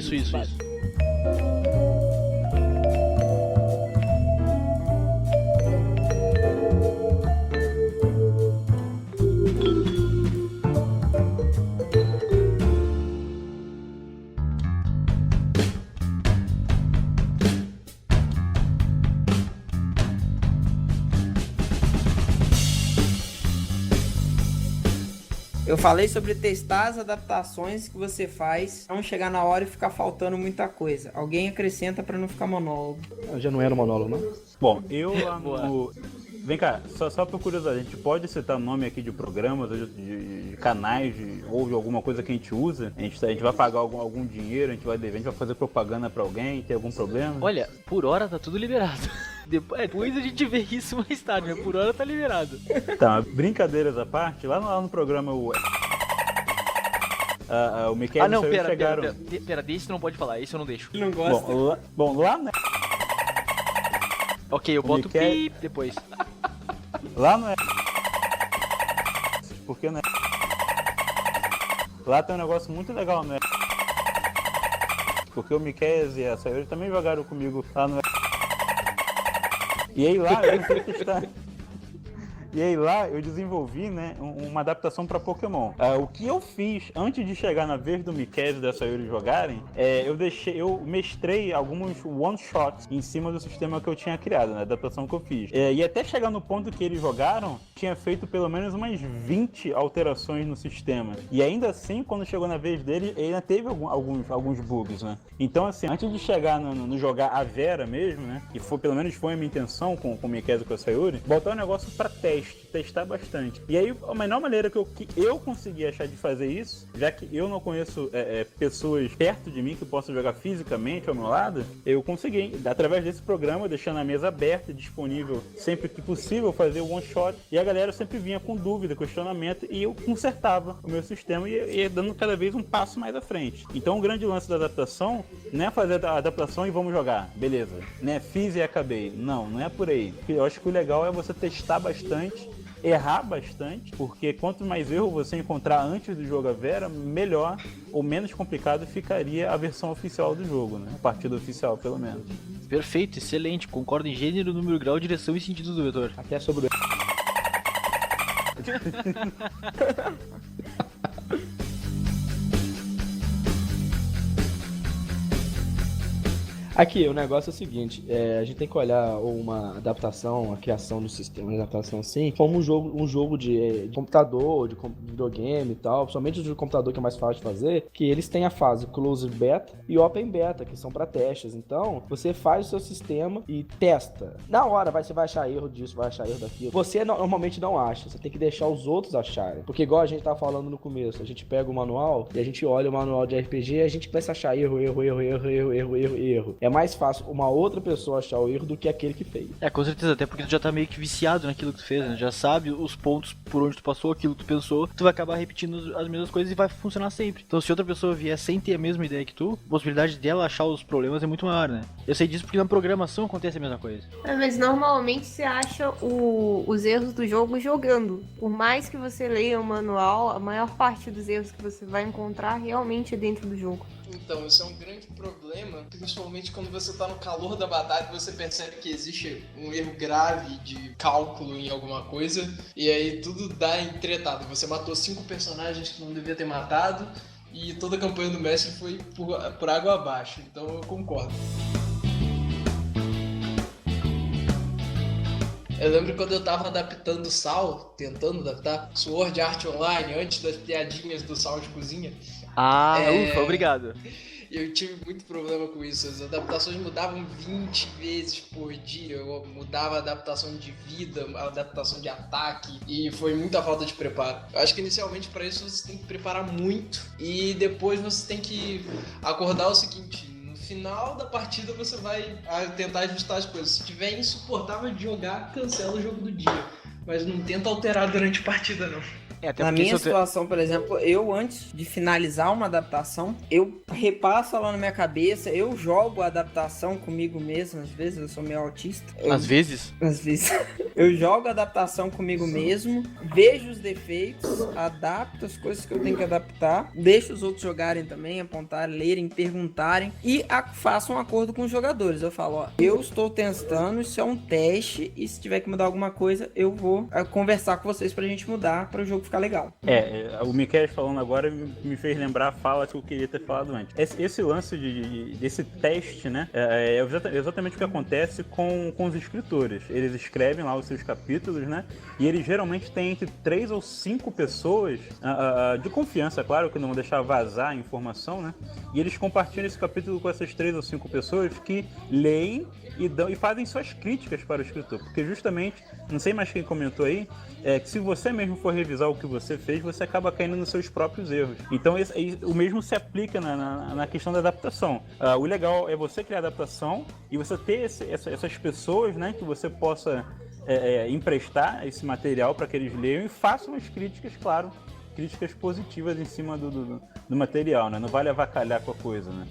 Eu falei sobre testar as adaptações que você faz, não chegar na hora e ficar faltando muita coisa. Alguém acrescenta pra não ficar monólogo. Já não era monólogo, não? Bom, eu lá no... Vem cá, só por curiosidade, a gente pode citar nome aqui de programas, de canais, ou de alguma coisa que a gente usa? A gente vai pagar algum dinheiro, a gente vai dever, a gente vai fazer propaganda pra alguém, tem algum problema? Olha, por hora tá tudo liberado. Depois a gente vê isso mais tarde, mas por hora tá liberado. Tá, brincadeiras à parte, lá no programa o Miquel não, chegaram... Pera, desse tu não pode falar, esse eu não deixo. Não gosta. Bom, lá né? Ok, eu boto Miquel... pi depois. Lá não é... Porque né? Lá tem um negócio muito legal, né? Porque o Miquel e a Sayori também jogaram comigo lá no... E aí lá eu fui testar... E aí lá eu desenvolvi, né, uma adaptação para Pokémon. O que eu fiz antes de chegar na vez do Miquel e da Sayuri jogarem, eu mestrei alguns one-shots em cima do sistema que eu tinha criado, na adaptação que eu fiz. E até chegar no ponto que eles jogaram, tinha feito pelo menos umas 20 alterações no sistema. E ainda assim, quando chegou na vez dele, ainda teve alguns bugs, né? Então assim, antes de chegar no jogar a Vera mesmo, né, que pelo menos foi a minha intenção com o Miquel e com a Sayuri, botar o negócio para testar bastante. E aí, a melhor maneira que eu consegui achar de fazer isso, já que eu não conheço pessoas perto de mim que possam jogar fisicamente ao meu lado, eu consegui, através desse programa, deixando a mesa aberta e disponível sempre que possível, fazer o one shot, e a galera sempre vinha com dúvida, questionamento, e eu consertava o meu sistema e ia dando cada vez um passo mais à frente. Então, o grande lance da adaptação não é fazer a adaptação e vamos jogar, beleza, né? Fiz e acabei. Não é por aí. Eu acho que o legal é você testar bastante, errar bastante, porque quanto mais erro você encontrar antes do jogo a Vera, melhor ou menos complicado ficaria a versão oficial do jogo, né? A partida oficial, pelo menos. Perfeito, excelente. Concordo em gênero, número, grau, direção e sentido do vetor. Até sobre o... Aqui, o negócio é o seguinte, a gente tem que olhar uma adaptação, a criação do sistema, uma adaptação assim, como um jogo de computador, de videogame e tal, principalmente o de computador que é mais fácil de fazer, que eles têm a fase Closed Beta e Open Beta, que são para testes. Então, você faz o seu sistema e testa. Na hora, você vai achar erro disso, vai achar erro daquilo. Você normalmente não acha, você tem que deixar os outros acharem. Porque igual a gente tava falando no começo, a gente pega o manual e a gente olha o manual de RPG e a gente começa a achar erro. é mais fácil uma outra pessoa achar o erro do que aquele que fez. Com certeza, até porque tu já tá meio que viciado naquilo que tu fez, né? Já sabe os pontos por onde tu passou, aquilo que tu pensou, tu vai acabar repetindo as mesmas coisas e vai funcionar sempre. Então se outra pessoa vier sem ter a mesma ideia que tu, a possibilidade dela achar os problemas é muito maior, né? Eu sei disso porque na programação acontece a mesma coisa. Mas normalmente você acha os erros do jogo jogando. Por mais que você leia o manual, a maior parte dos erros que você vai encontrar realmente é dentro do jogo. Então, isso é um grande problema, principalmente quando você tá no calor da batalha e você percebe que existe um erro grave de cálculo em alguma coisa, e aí tudo dá entretado. Você matou 5 personagens que não devia ter matado, e toda a campanha do mestre foi por água abaixo, então eu concordo. Eu lembro quando eu tava adaptando Sal, tentando adaptar Sword Art Online, antes das piadinhas do Sal de cozinha. Ufa, obrigado. Eu tive muito problema com isso. As adaptações mudavam 20 vezes por dia. Eu mudava a adaptação de vida, a adaptação de ataque. E foi muita falta de preparo. Eu acho que inicialmente para isso você tem que preparar muito. E depois você tem que acordar o seguinte: no final da partida você vai tentar ajustar as coisas. Se tiver insuportável de jogar, cancela o jogo do dia. Mas não tenta alterar durante a partida, não. Na minha situação, por exemplo, eu antes de finalizar uma adaptação, eu repasso ela na minha cabeça, eu jogo a adaptação comigo mesmo, às vezes eu sou meio autista. Às vezes? Às vezes. Eu jogo a adaptação comigo mesmo, vejo os defeitos, adapto as coisas que eu tenho que adaptar, deixo os outros jogarem também, apontarem, lerem, perguntarem e faço um acordo com os jogadores. Eu falo, eu estou testando, isso é um teste e se tiver que mudar alguma coisa, eu vou conversar com vocês pra gente mudar, para o jogo ficar legal. O Miquel falando agora me fez lembrar a fala que eu queria ter falado antes. Esse lance desse teste, né, é exatamente o que acontece com os escritores. Eles escrevem lá os seus capítulos, né, e eles geralmente têm entre 3 ou 5 pessoas de confiança, claro, que não vão deixar vazar a informação, né, e eles compartilham esse capítulo com essas 3 ou 5 pessoas que leem e fazem suas críticas para o escritor, porque justamente, não sei mais quem comentou aí, que se você mesmo for revisar o que você fez, você acaba caindo nos seus próprios erros. Então o mesmo se aplica na questão da adaptação. O legal é você criar a adaptação e você ter essas pessoas, né, que você possa emprestar esse material para que eles leiam e façam as críticas, claro, críticas positivas em cima do material, né? Não vale avacalhar com a coisa, né?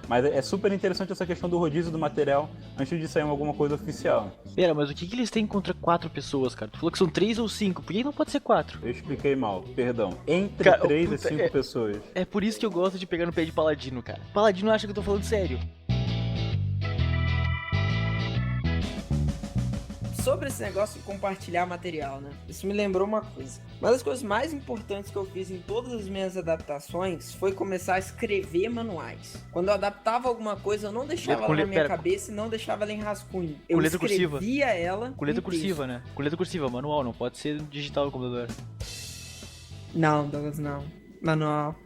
Mas é super interessante essa questão do rodízio do material antes de sair alguma coisa oficial. Pera, mas o que eles têm contra 4 pessoas, cara? Tu falou que são 3 ou 5, por que não pode ser 4? Eu expliquei mal, perdão. Entre 3 e 5 pessoas. É por isso que eu gosto de pegar no pé de Paladino, cara. Paladino acha que eu tô falando sério. Sobre esse negócio de compartilhar material, né? Isso me lembrou uma coisa. Uma das coisas mais importantes que eu fiz em todas as minhas adaptações foi começar a escrever manuais. Quando eu adaptava alguma coisa, eu não deixava ela na minha cabeça e não deixava ela em rascunho. Eu escrevia ela com letra cursiva, né? Com letra cursiva, manual, não pode ser digital no computador. Não, Douglas, não. Manual,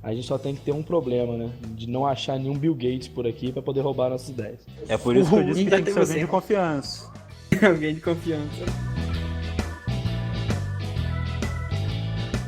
A gente só tem que ter um problema, né? De não achar nenhum Bill Gates por aqui pra poder roubar nossas ideias. É por isso que eu disse que tem que ser alguém de confiança. Alguém de confiança.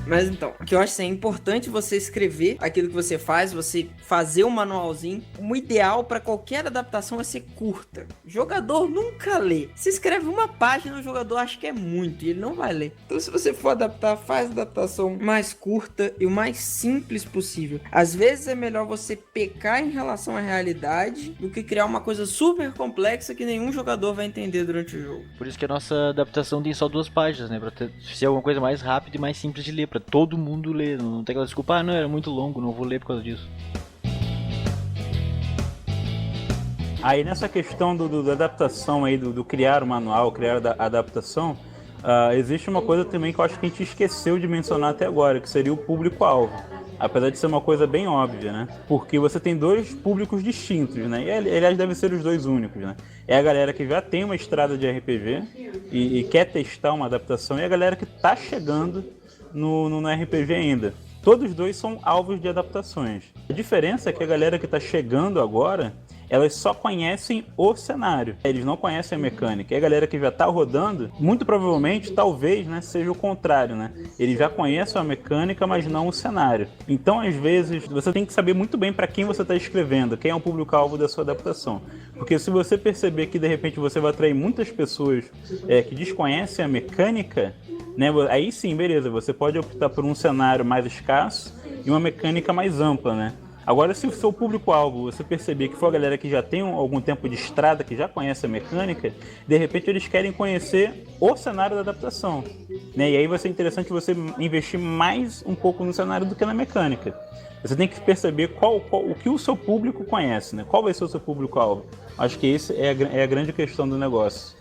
Mas então, o que eu acho assim, é importante você escrever aquilo que você faz, você fazer um manualzinho. O ideal para qualquer adaptação é ser curta. O jogador nunca lê. Se escreve uma página, o jogador acha que é muito e ele não vai ler. Então, se você for adaptar, faz a adaptação mais curta e o mais simples possível. Às vezes é melhor você pecar em relação à realidade do que criar uma coisa super complexa que nenhum jogador vai entender durante o jogo. Por isso que a nossa adaptação tem só 2 páginas, né? Pra ser alguma coisa mais rápida e mais simples de ler, pra todo mundo ler. Não tem aquela desculpa, não, era muito longo, não vou ler por causa disso. Aí nessa questão da adaptação aí, do criar o manual, criar a adaptação, existe uma coisa também que eu acho que a gente esqueceu de mencionar até agora, que seria o público-alvo. Apesar de ser uma coisa bem óbvia, né? Porque você tem 2 públicos distintos, né? E aliás, devem ser os 2 únicos, né? É a galera que já tem uma estrada de RPG e quer testar uma adaptação, e a galera que tá chegando no RPG ainda. Todos 2 são alvos de adaptações. A diferença é que a galera que tá chegando agora, elas só conhecem o cenário. Eles não conhecem a mecânica. E a galera que já tá rodando, muito provavelmente, talvez, né, seja o contrário, né? Eles já conhecem a mecânica, mas não o cenário. Então, às vezes, você tem que saber muito bem para quem você está escrevendo, quem é o público-alvo da sua adaptação. Porque se você perceber que, de repente, você vai atrair muitas pessoas que desconhecem a mecânica, né, aí sim, beleza, você pode optar por um cenário mais escasso e uma mecânica mais ampla, né? Agora, se o seu público-alvo você perceber que for a galera que já tem algum tempo de estrada, que já conhece a mecânica, de repente eles querem conhecer o cenário da adaptação, né? E aí vai ser interessante você investir mais um pouco no cenário do que na mecânica. Você tem que perceber o que o seu público conhece, né? Qual vai ser o seu público-alvo. Acho que essa é a grande questão do negócio.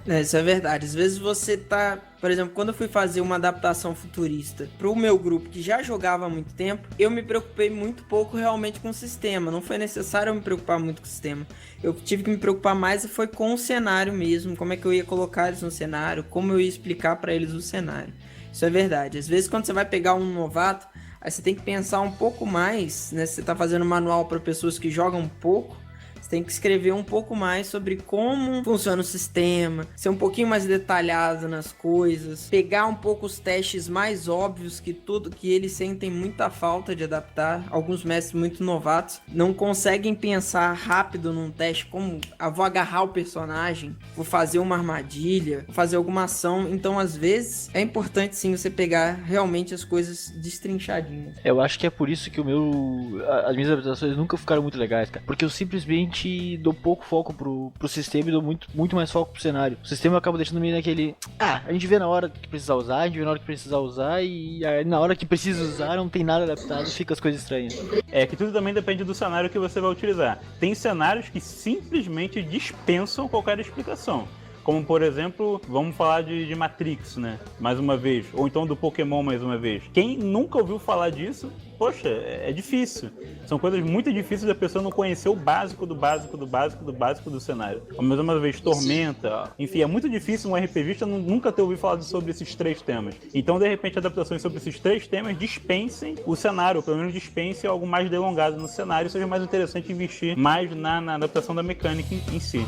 Isso é verdade. Às vezes você tá... Por exemplo, quando eu fui fazer uma adaptação futurista pro meu grupo que já jogava há muito tempo, eu me preocupei muito pouco realmente com o sistema. Não foi necessário eu me preocupar muito com o sistema. Eu tive que me preocupar mais e foi com o cenário mesmo. Como é que eu ia colocar eles no cenário, como eu ia explicar para eles o cenário. Isso é verdade. Às vezes quando você vai pegar um novato, aí você tem que pensar um pouco mais, né? Você tá fazendo um manual para pessoas que jogam um pouco, você tem que escrever um pouco mais sobre como funciona o sistema, ser um pouquinho mais detalhado nas coisas, pegar um pouco os testes mais óbvios que eles sentem muita falta de adaptar. Alguns mestres muito novatos não conseguem pensar rápido num teste como vou agarrar o personagem, vou fazer uma armadilha, vou fazer alguma ação. Então, às vezes, é importante sim você pegar realmente as coisas destrinchadinhas. Eu acho que é por isso que as minhas adaptações nunca ficaram muito legais, cara. Porque eu simplesmente dou pouco foco pro sistema e dou muito mais foco pro cenário. O sistema eu acabo deixando meio naquele... a gente vê na hora que precisa usar, a gente vê na hora que precisa usar e aí, na hora que precisa usar não tem nada adaptado, fica as coisas estranhas. É que tudo também depende do cenário que você vai utilizar. Tem cenários que simplesmente dispensam qualquer explicação. Como, por exemplo, vamos falar de Matrix, né? Mais uma vez. Ou então do Pokémon, mais uma vez. Quem nunca ouviu falar disso, poxa, é difícil. São coisas muito difíceis da pessoa não conhecer o básico do básico do básico do básico do cenário. Mais uma vez, Tormenta. Enfim, é muito difícil um RPGista nunca ter ouvido falar sobre esses 3 temas. Então, de repente, adaptações sobre esses 3 temas dispensem o cenário, ou pelo menos dispensem algo mais delongado no cenário, seja mais interessante investir mais na adaptação da mecânica em si.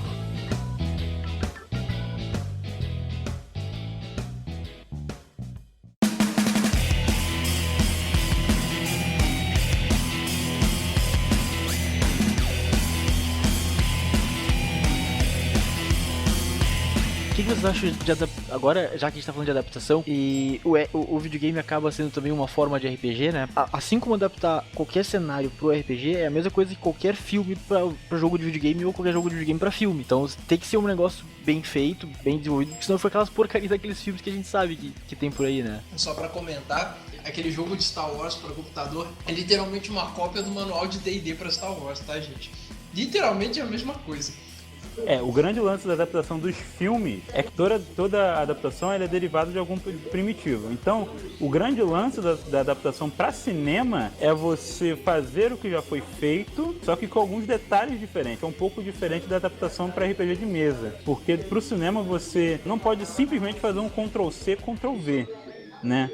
O que vocês acham de agora, já que a gente tá falando de adaptação, e o videogame acaba sendo também uma forma de RPG, né? Assim como adaptar qualquer cenário pro RPG, é a mesma coisa que qualquer filme pra jogo de videogame ou qualquer jogo de videogame pra filme. Então tem que ser um negócio bem feito, bem desenvolvido, porque senão foi aquelas porcarias daqueles filmes que a gente sabe que tem por aí, né? Só pra comentar, aquele jogo de Star Wars para computador é literalmente uma cópia do manual de D&D pra Star Wars, tá, gente? Literalmente é a mesma coisa. O grande lance da adaptação dos filmes é que toda a adaptação ela é derivada de algum primitivo. Então, o grande lance da adaptação para cinema é você fazer o que já foi feito, só que com alguns detalhes diferentes. É um pouco diferente da adaptação para RPG de mesa. Porque para o cinema você não pode simplesmente fazer um Ctrl-C, Ctrl-V, né?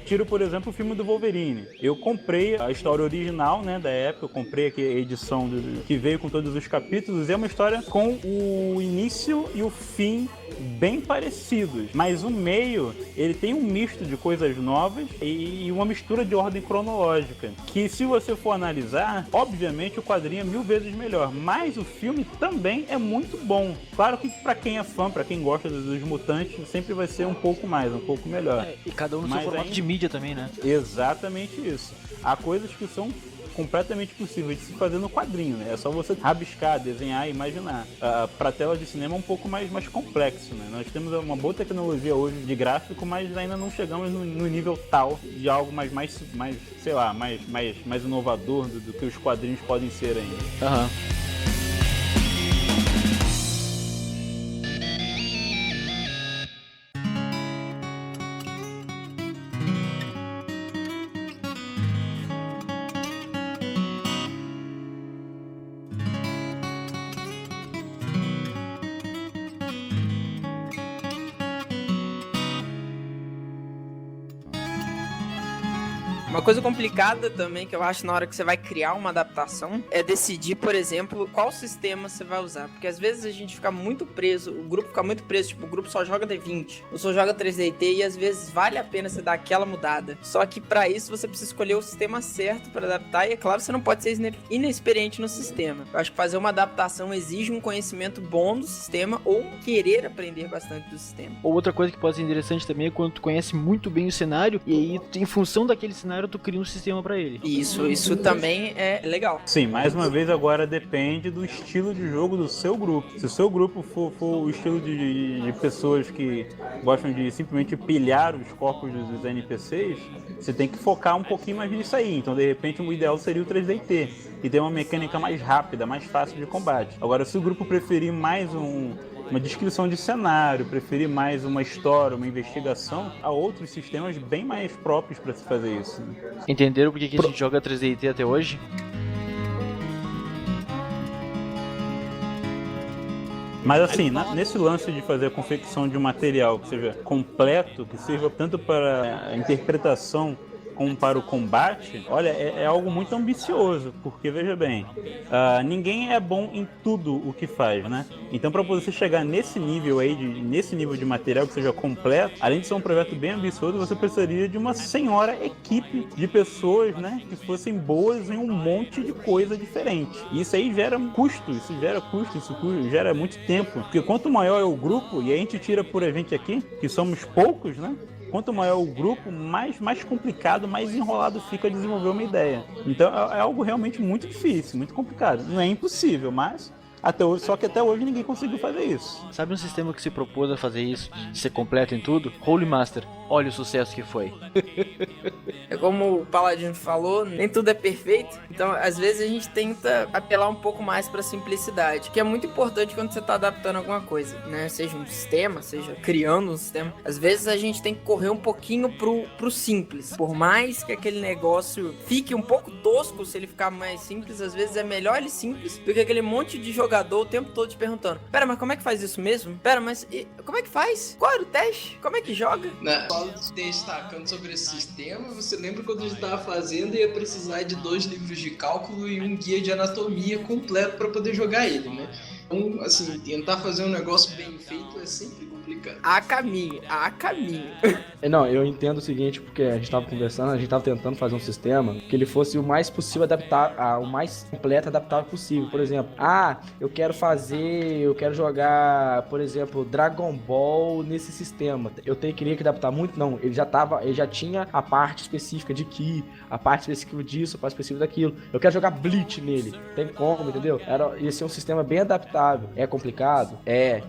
Tiro, por exemplo, o filme do Wolverine. Eu comprei a história original, né, da época, eu comprei aqui a edição que veio com todos os capítulos, e é uma história com o início e o fim bem parecidos, mas o meio, ele tem um misto de coisas novas e uma mistura de ordem cronológica, que se você for analisar, obviamente o quadrinho é 1000 vezes melhor, mas o filme também é muito bom. Claro que pra quem é fã, pra quem gosta dos mutantes, sempre vai ser um pouco melhor. E cada um no seu formato de mídia também, né? Exatamente isso. Há coisas que são completamente possíveis de se fazer no quadrinho, né? É só você rabiscar, desenhar e imaginar. Para tela de cinema é um pouco mais complexo, né? Nós temos uma boa tecnologia hoje de gráfico, mas ainda não chegamos no nível tal de algo mais sei lá, mais inovador do que os quadrinhos podem ser ainda. Aham. Uma coisa complicada também que eu acho na hora que você vai criar uma adaptação é decidir, por exemplo, qual sistema você vai usar. Porque às vezes a gente fica muito preso, o grupo fica muito preso, tipo, o grupo só joga D20, ou só joga 3DT e às vezes vale a pena você dar aquela mudada. Só que pra isso você precisa escolher o sistema certo pra adaptar e é claro, você não pode ser inexperiente no sistema. Eu acho que fazer uma adaptação exige um conhecimento bom do sistema ou querer aprender bastante do sistema. Ou outra coisa que pode ser interessante também é quando tu conhece muito bem o cenário e aí, em função daquele cenário, tu cria um sistema pra ele. Isso também é legal. Sim, mais uma vez agora depende do estilo de jogo do seu grupo. Se o seu grupo for o estilo de pessoas que gostam de simplesmente pilhar os corpos dos NPCs, você tem que focar um pouquinho mais nisso aí. Então, de repente, o ideal seria o 3DT e ter uma mecânica mais rápida, mais fácil de combate. Agora, se o grupo preferir mais uma descrição de cenário, preferir mais uma história, uma investigação, há outros sistemas bem mais próprios para se fazer isso. Entenderam por que a gente joga 3DT até hoje? Mas assim, nesse lance de fazer a confecção de um material que seja completo, que sirva tanto para a interpretação como para o combate, olha, é algo muito ambicioso, porque veja bem, ninguém é bom em tudo o que faz, né? Então, para você chegar nesse nível aí, nesse nível de material que seja completo, além de ser um projeto bem ambicioso, você precisaria de uma senhora equipe de pessoas, né, que fossem boas em um monte de coisa diferente. E isso aí gera custo, isso gera muito tempo, porque quanto maior é o grupo, e a gente tira por a gente aqui, que somos poucos, né? Quanto maior o grupo, mais complicado, mais enrolado fica desenvolver uma ideia. Então é algo realmente muito difícil, muito complicado. Não é impossível, mas só que até hoje ninguém conseguiu fazer isso. Sabe um sistema que se propôs a fazer isso, de ser completo em tudo? Holy Master. Olha o sucesso que foi. É como o Paladino falou, nem tudo é perfeito. Então, às vezes a gente tenta apelar um pouco mais pra simplicidade, que é muito importante quando você tá adaptando alguma coisa, né? Seja um sistema, seja criando um sistema. Às vezes a gente tem que correr um pouquinho pro simples. Por mais que aquele negócio fique um pouco tosco, se ele ficar mais simples, às vezes é melhor ele simples do que aquele monte de jogador o tempo todo te perguntando: pera, mas como é que faz isso mesmo? Pera, mas como é que faz? Qual era o teste? Como é que joga? Destacando sobre esse sistema, você lembra quando a gente estava fazendo e ia precisar de 2 livros de cálculo e um guia de anatomia completo para poder jogar ele, né? Então, assim, tentar fazer um negócio bem feito é sempre complicado. Há caminho. Não, eu entendo o seguinte, porque a gente tava conversando, a gente tava tentando fazer um sistema que ele fosse o mais possível o mais completo adaptável possível. Por exemplo, eu quero jogar, por exemplo, Dragon Ball nesse sistema. Eu queria que adaptar muito? Não, ele já tinha a parte específica de Ki, a parte específica disso, a parte específica daquilo. Eu quero jogar Bleach nele. Tem como, entendeu? Ia ser um sistema bem adaptável. É complicado?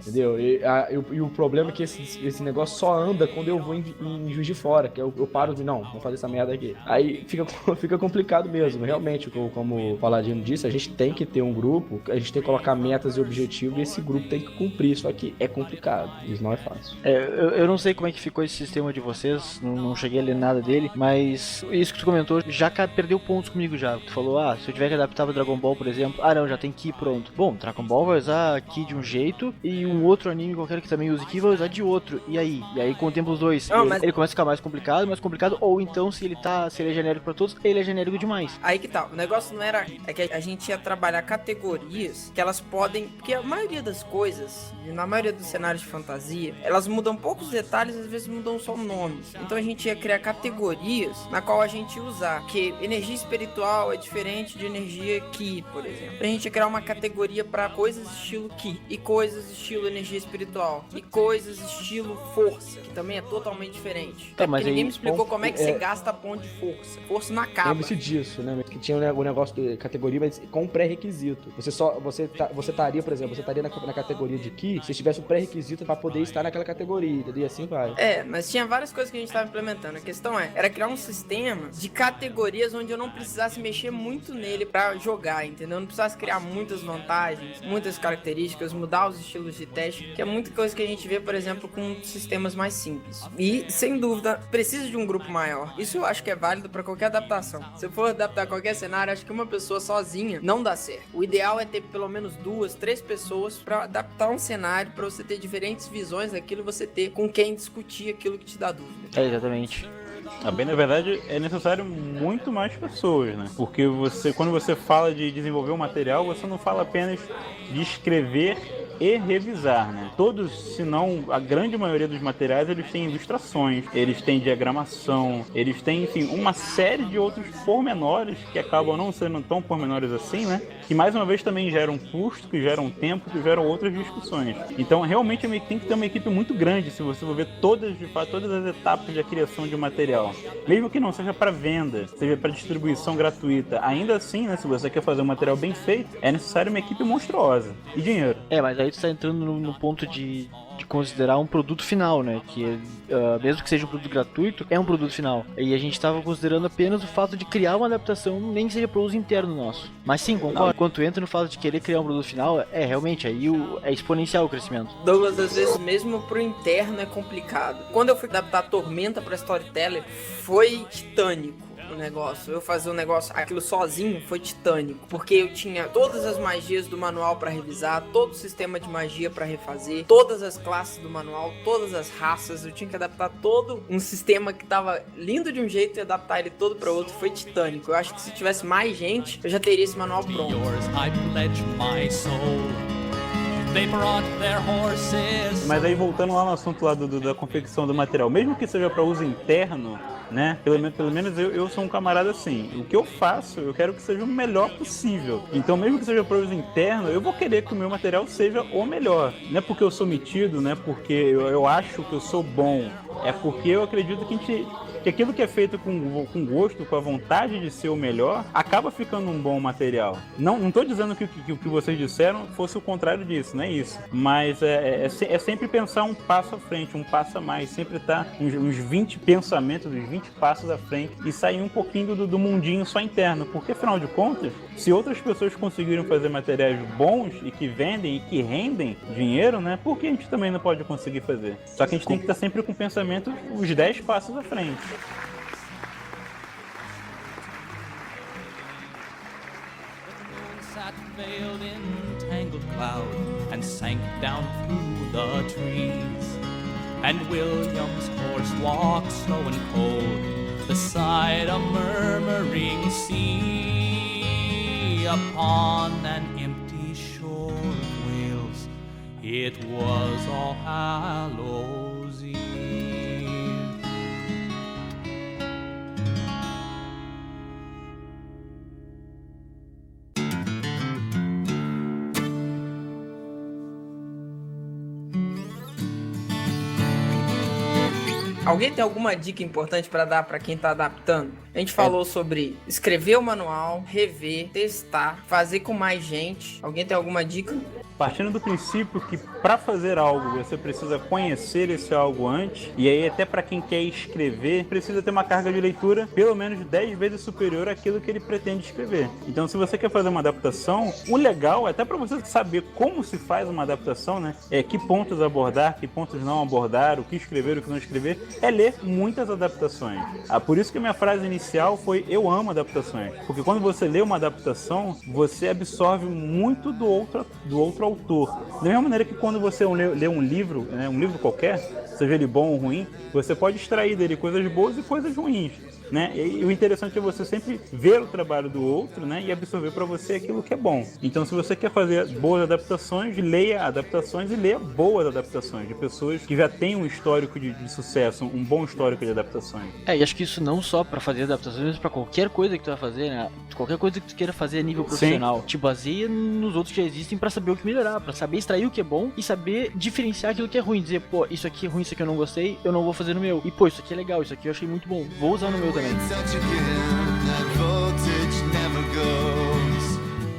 Entendeu? E o problema é que esse negócio só anda quando eu vou em Juiz de Fora, que eu paro de, não, vamos fazer essa merda aqui. Aí fica complicado mesmo. Realmente, como o Paladino disse, a gente tem que ter um grupo, a gente tem que colocar metas e objetivos e esse grupo tem que cumprir. Só que é complicado, isso não é fácil. Eu não sei como é que ficou esse sistema de vocês, não cheguei a ler nada dele, mas isso que tu comentou já perdeu pontos comigo já. Tu falou, se eu tiver que adaptar o Dragon Ball, por exemplo, não, já tem Ki pronto. Bom, Dragon Ball vai usar Ki de um jeito e um outro anime qualquer que também use Ki vai usar de outro. E aí contempla os dois. Ele começa a ficar mais complicado, ou então se ele é genérico pra todos, ele é genérico demais. Aí que tá, o negócio não era... É que a gente ia trabalhar categorias que elas podem... Porque a maioria das coisas, na maioria dos cenários de fantasia, elas mudam poucos detalhes, às vezes mudam só nomes. Então a gente ia criar categorias na qual a gente ia usar. Porque energia espiritual é diferente de energia Ki, por exemplo. A gente ia criar uma categoria pra coisas estilo Ki, e coisas estilo energia espiritual, e coisas estilo força, que também é totalmente diferente. Mas ninguém me explicou como é que você gasta ponto de força. Força não acaba. Lembre-se disso, né? Que tinha o negócio de categoria, mas com pré-requisito. Você estaria, por exemplo, na categoria de Ki se tivesse um pré-requisito pra poder estar naquela categoria, entendeu? E assim vai. Mas tinha várias coisas que a gente tava implementando. A questão era criar um sistema de categorias onde eu não precisasse mexer muito nele pra jogar, entendeu? Eu não precisasse criar muitas vantagens, muitas características, mudar os estilos de teste, que é muita coisa que a gente vê, por exemplo, com sistemas mais simples. E, sem dúvida, precisa de um grupo maior. Isso eu acho que é válido pra qualquer adaptação. Se eu for adaptar qualquer cenário, acho que uma pessoa sozinha não dá certo. O ideal é ter pelo menos 2, 3 pessoas pra adaptar um cenário, pra você ter diferentes visões daquilo, você ter com quem discutir aquilo que te dá dúvida. Exatamente. Bem, na verdade, é necessário muito mais pessoas, né? Porque quando você fala de desenvolver um material, você não fala apenas de escrever e revisar, né? Todos, se não a grande maioria dos materiais, eles têm ilustrações, eles têm diagramação, eles têm, enfim, uma série de outros pormenores que acabam não sendo tão pormenores assim, né? Que mais uma vez também geram custo, que geram tempo, que geram outras discussões. Então, realmente tem que ter uma equipe muito grande se você for ver todas as etapas da criação de um material. Mesmo que não seja para venda, seja para distribuição gratuita, ainda assim, né? Se você quer fazer um material bem feito, é necessário uma equipe monstruosa e dinheiro. Mas aí tu tá entrando no ponto de considerar um produto final, né? Que mesmo que seja um produto gratuito, é um produto final. E a gente tava considerando apenas o fato de criar uma adaptação, nem que seja para uso interno nosso. Mas sim, concordo. Quando tu entra no fato de querer criar um produto final, realmente, aí é exponencial o crescimento. Douglas, às vezes mesmo pro interno é complicado. Quando eu fui adaptar Tormenta pra Storyteller, foi titânico o negócio. Eu fazer um negócio, aquilo sozinho, foi titânico. Porque eu tinha todas as magias do manual pra revisar, todo o sistema de magia pra refazer, todas as classes do manual, todas as raças. Eu tinha que adaptar todo um sistema que tava lindo de um jeito e adaptar ele todo pra outro. Foi titânico. Eu acho que se tivesse mais gente, eu já teria esse manual pronto. Mas aí, voltando lá no assunto lá da confecção do material, mesmo que seja para uso interno, né? Pelo menos eu sou um camarada assim. O que eu faço, eu quero que seja o melhor possível. Então, mesmo que seja para uso interno, eu vou querer que o meu material seja o melhor. Não é porque eu sou metido, não é porque eu acho que eu sou bom. É porque eu acredito que aquilo que é feito com gosto, com a vontade de ser o melhor, acaba ficando um bom material. Não estou dizendo que o que vocês disseram fosse o contrário disso, não é isso. Mas é sempre pensar um passo à frente, um passo a mais. Sempre estar uns 20 pensamentos, uns 20 passos à frente e sair um pouquinho do mundinho só interno. Porque, afinal de contas, se outras pessoas conseguiram fazer materiais bons e que vendem e que rendem dinheiro, né? Por que a gente também não pode conseguir fazer? Só que a gente tem que estar sempre com o pensamento os 10 passos à frente. Veiled in tangled cloud and sank down through the trees. And William's horse walked slow and cold beside a murmuring sea. Upon an empty shore of Wales, it was All Hallows Eve. Alguém tem alguma dica importante para dar para quem tá adaptando? A gente falou sobre escrever o manual, rever, testar, fazer com mais gente. Alguém tem alguma dica? Partindo do princípio que para fazer algo você precisa conhecer esse algo antes, e aí até para quem quer escrever, precisa ter uma carga de leitura pelo menos 10 vezes superior àquilo que ele pretende escrever. Então, se você quer fazer uma adaptação, o legal, até para você saber como se faz uma adaptação, né? Que pontos abordar, que pontos não abordar, o que escrever, o que não escrever, é ler muitas adaptações. Por isso que a minha frase inicial foi: eu amo adaptações. Porque quando você lê uma adaptação, você absorve muito do outro autor. Da mesma maneira que quando você lê um livro, né, um livro qualquer, seja ele bom ou ruim, você pode extrair dele coisas boas e coisas ruins, né? E o interessante é você sempre ver o trabalho do outro, né, e absorver para você aquilo que é bom. Então, se você quer fazer boas adaptações, leia adaptações e leia boas adaptações de pessoas que já têm um histórico de sucesso, um bom histórico de adaptações. E acho que isso não só para fazer adaptações, mas para qualquer coisa que tu vai fazer, né? Qualquer coisa que tu queira fazer a nível profissional. Sim. Te baseia nos outros que já existem para saber o que melhorar, para saber extrair o que é bom e saber diferenciar aquilo que é ruim. Dizer, pô, isso aqui é ruim, isso aqui eu não gostei, eu não vou fazer no meu. E pô, isso aqui é legal, isso aqui eu achei muito bom, vou usar no meu também.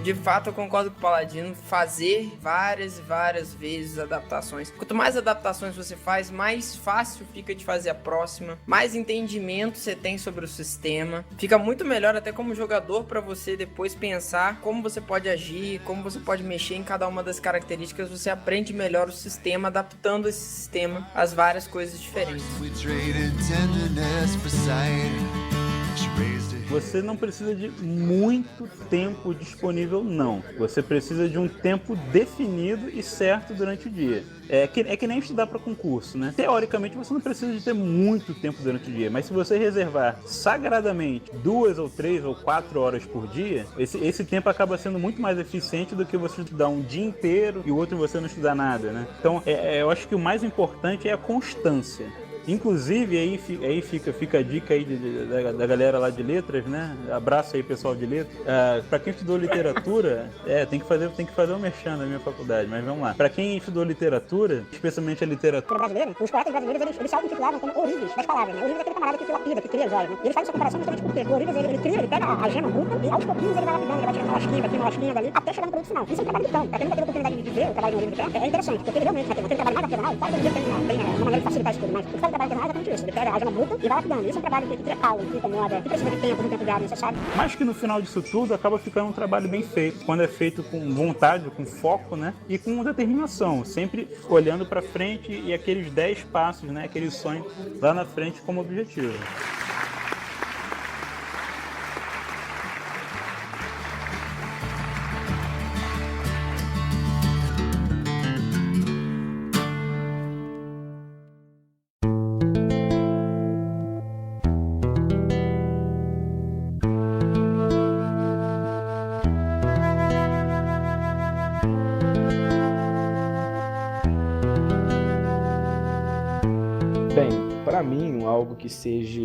De fato, eu concordo com o Paladino, fazer várias e várias vezes adaptações. Quanto mais adaptações você faz, mais fácil fica de fazer a próxima, mais entendimento você tem sobre o sistema. Fica muito melhor até como jogador para você depois pensar como você pode agir, como você pode mexer em cada uma das características. Você aprende melhor o sistema, adaptando esse sistema às várias coisas diferentes. Você não precisa de muito tempo disponível, não. Você precisa de um tempo definido e certo durante o dia. É que nem estudar para concurso, né? Teoricamente, você não precisa de ter muito tempo durante o dia, mas se você reservar sagradamente 2 ou 3 ou 4 horas por dia, esse tempo acaba sendo muito mais eficiente do que você estudar um dia inteiro e o outro você não estudar nada, né? Então, eu acho que o mais importante é a constância. Inclusive, aí fica a dica aí da galera lá de letras, né? Abraço aí, pessoal de letras. Para quem estudou literatura, tem que fazer um merchan na minha faculdade, mas vamos lá. Para quem estudou literatura, especialmente a literatura brasileira, os poetas brasileiros, eles se auto-intitulavam como Ourives das palavras, né? Ourives é aquele camarada que lapida, que cria as obras, né? E ele faz essa comparação justamente porque o Ourives, ele pega a gema bruta e aos pouquinhos ele vai lapidando, ele vai tirando uma lasquinha daqui, uma lasquinha dali, até chegar no produto final. Isso é um trabalho de campo. Pra quem nunca teve a oportunidade de ver o trabalho de um Ourives de perto, é interessante, porque ele realmente tem aquele trabalho mais artesanal, claro que ele tem uma maneira de facilitar isso tudo, mas o que faz o trabalho artesanal é exatamente isso. Ele pega a gema bruta e vai lapidando. Isso é um trabalho que cria caule, que incomoda, que precisa de tempo, de hábito necessário. Mas que no final disso tudo acaba ficando um trabalho bem feito, quando é feito com vontade, com foco, né? E com determinação, sempre olhando para frente e aqueles 10 passos, né? Aquele sonho lá na frente como objetivo. Para mim, algo que seja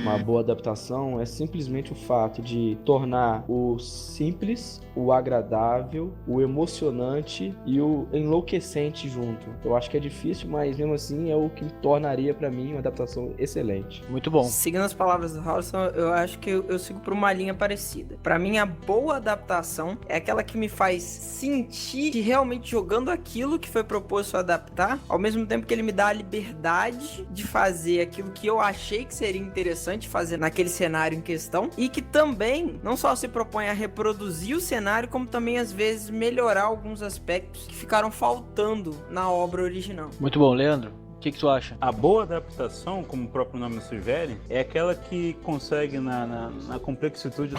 uma boa adaptação é simplesmente o fato de tornar o simples, o agradável, o emocionante e o enlouquecente junto. Eu acho que é difícil, mas mesmo assim é o que tornaria para mim uma adaptação excelente. Muito bom. Seguindo as palavras do Harrison, eu acho que eu sigo por uma linha parecida. Pra mim, a boa adaptação é aquela que me faz sentir que realmente jogando aquilo que foi proposto a adaptar, ao mesmo tempo que ele me dá a liberdade de fazer aquilo que eu achei que seria interessante fazer naquele cenário em questão, e que também não só se propõe a reproduzir o cenário, como também às vezes melhorar alguns aspectos que ficaram faltando na obra original. Muito bom, Leandro. O que tu acha? A boa adaptação, como o próprio nome sugere, é aquela que consegue na complexitude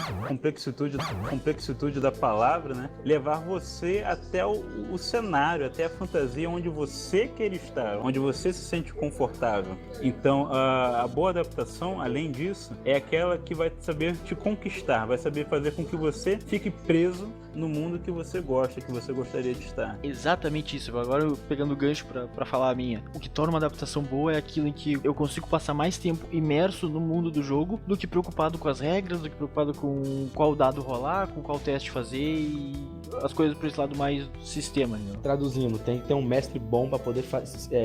da palavra, né, levar você até o cenário, até a fantasia onde você quer estar, onde você se sente confortável. Então, a boa adaptação, além disso, é aquela que vai saber te conquistar, vai saber fazer com que você fique preso no mundo que você gosta, que você gostaria de estar. Exatamente isso. Agora eu pegando o gancho pra falar a minha. O que torna uma adaptação boa é aquilo em que eu consigo passar mais tempo imerso no mundo do jogo do que preocupado com as regras, do que preocupado com qual dado rolar, com qual teste fazer e as coisas por esse lado mais do sistema, né? Traduzindo, tem que ter um mestre bom pra poder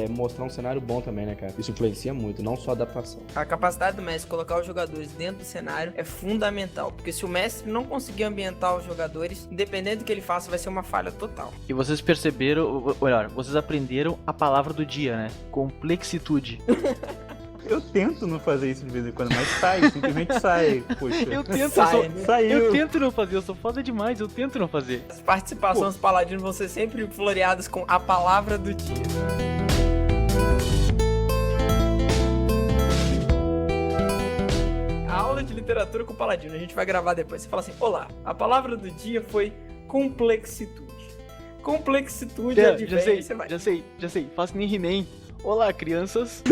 mostrar um cenário bom também, né, cara? Isso influencia muito, não só a adaptação. A capacidade do mestre colocar os jogadores dentro do cenário é fundamental, porque se o mestre não conseguir ambientar os jogadores, independente do que ele faça, vai ser uma falha total. E vocês perceberam, olha, vocês aprenderam a palavra do dia, né? Complexitude. Eu tento não fazer isso de vez em quando, mas sai, simplesmente sai. Poxa. Eu tento, Saiu. eu tento não fazer, eu sou foda demais, eu tento não fazer. As participações do Paladino vão ser sempre floreadas com a palavra do dia. A aula de literatura com o Paladino, a gente vai gravar depois. Você fala assim: olá, a palavra do dia foi complexitude. Complexitude advém, Já sei, faço nem He-Man. Olá, crianças.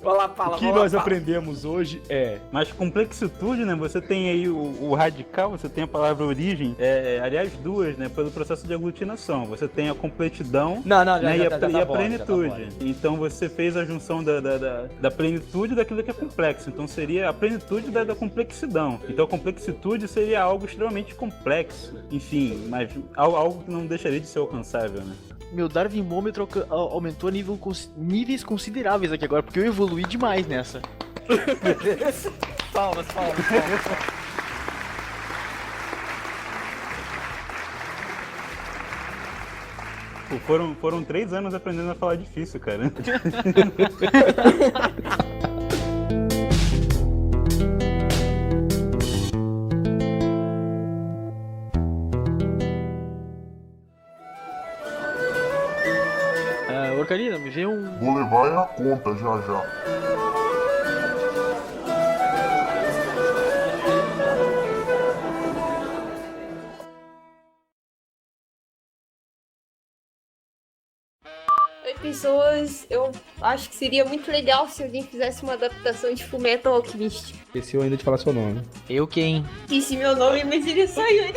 O que nós aprendemos hoje é... Mas complexitude, né? Você tem aí o radical, você tem a palavra origem, aliás, duas, né? Pelo processo de aglutinação. Você tem a completidão e a plenitude. Então você fez a junção da plenitude daquilo que é complexo. Então seria a plenitude da complexidão. Então a complexitude seria algo extremamente complexo. Enfim, mas algo que não deixaria de ser alcançável, né? Meu Darwinômetro aumentou a níveis consideráveis aqui agora, porque eu evoluí demais nessa. Palmas. Pô, foram 3 anos aprendendo a falar difícil, cara. Orcarina, me vê um... Vou levar a conta já. pessoas, eu acho que seria muito legal se alguém fizesse uma adaptação de Fullmetal Alchemist. Esqueci eu ainda de falar seu nome. Eu quem? Disse meu nome, mas ele é Sayuri.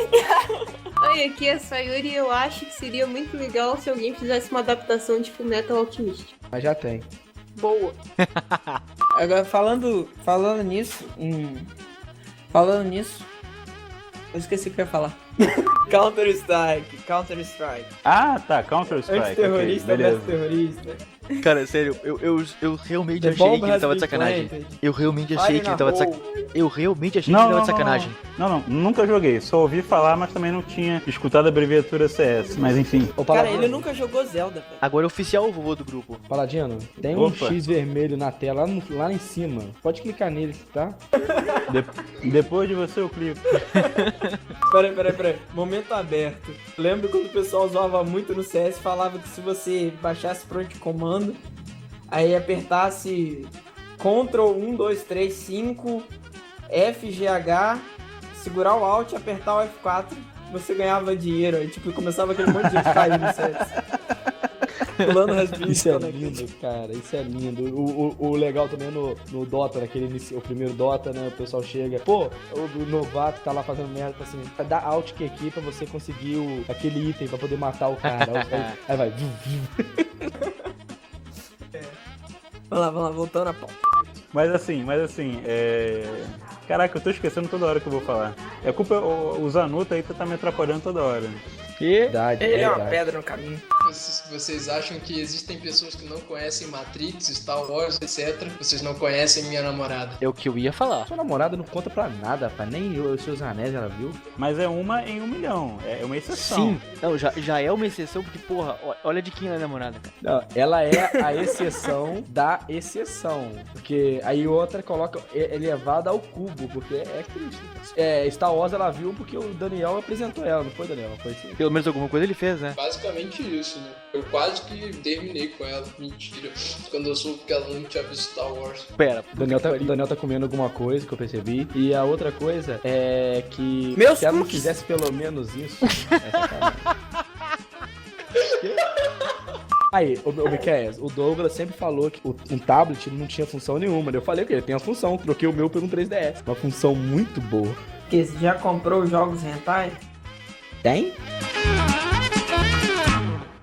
Aí aqui é Sayuri, eu acho que seria muito legal se alguém fizesse uma adaptação de Fullmetal Alchemist. Mas já tem. Boa. Agora, falando nisso, eu esqueci o que eu ia falar. Counter-Strike. Ah, tá, Counter-Strike. Antiterrorista, ok, beleza. terrorista. Cara, sério, eu realmente The achei bomb que ele has tava de been sacanagem. planted. Eu realmente achei que ele tava de sacanagem. Eu realmente achei que ele tava de sacanagem. Não, nunca joguei. Só ouvi falar, mas também não tinha escutado a abreviatura CS. Mas enfim. Ô, Cara, Paladino, ele nunca jogou Zelda, velho. Agora é oficial o vovô do grupo. Paladino, tem um Opa. X vermelho na tela, lá em cima. Pode clicar nele, tá? Depois de você eu clico. Peraí. Momento aberto. Lembra quando o pessoal usava muito no CS, falava que se você baixasse pronto de comando, aí apertasse Ctrl 1, 2, 3, 5, FGH, segurar o Alt e apertar o F4, você ganhava dinheiro. Aí tipo, começava aquele monte de gente cair no CS. Pulando as pistas. Isso é né? lindo, cara. Isso é lindo. O legal também no Dota, o primeiro Dota, né? O pessoal chega, pô, o novato tá lá fazendo merda, assim, dá alt que aqui pra você conseguir aquele item pra poder matar o cara. Aí vai. Vamos lá, voltando a pau. Mas assim, Caraca, eu tô esquecendo toda hora que eu vou falar. É culpa, o Zanuto aí tá me atrapalhando toda hora. Verdade, Ele é uma verdade. pedra no caminho. Vocês acham que existem pessoas que não conhecem Matrix, Star Wars, etc. Vocês não conhecem minha namorada. É o que eu ia falar. Sua namorada não conta pra nada, rapaz. Nem os seus anéis ela viu. Mas é uma em 1 milhão. É uma exceção. Sim. Não, já é uma exceção, porque, porra, olha de quem ela é namorada, cara. Não, ela é a exceção da exceção. Porque aí outra coloca elevada ao cubo, porque é triste. Star Wars ela viu porque o Daniel apresentou ela, não foi, Daniel? Foi assim. Pelo menos alguma coisa ele fez, né? Basicamente isso, né? Eu quase que terminei com ela. Mentira. Quando eu soube que ela não tinha visto Star Wars. Pera, O Daniel tá comendo alguma coisa que eu percebi. E a outra coisa é que Meus se ela não cookies. fizesse pelo menos isso. Aí, o Miquel, o Douglas sempre falou que um tablet não tinha função nenhuma. Eu falei que ele tem a função, troquei o meu por um 3DS. Uma função muito boa. Porque você já comprou os jogos hentai? Tem?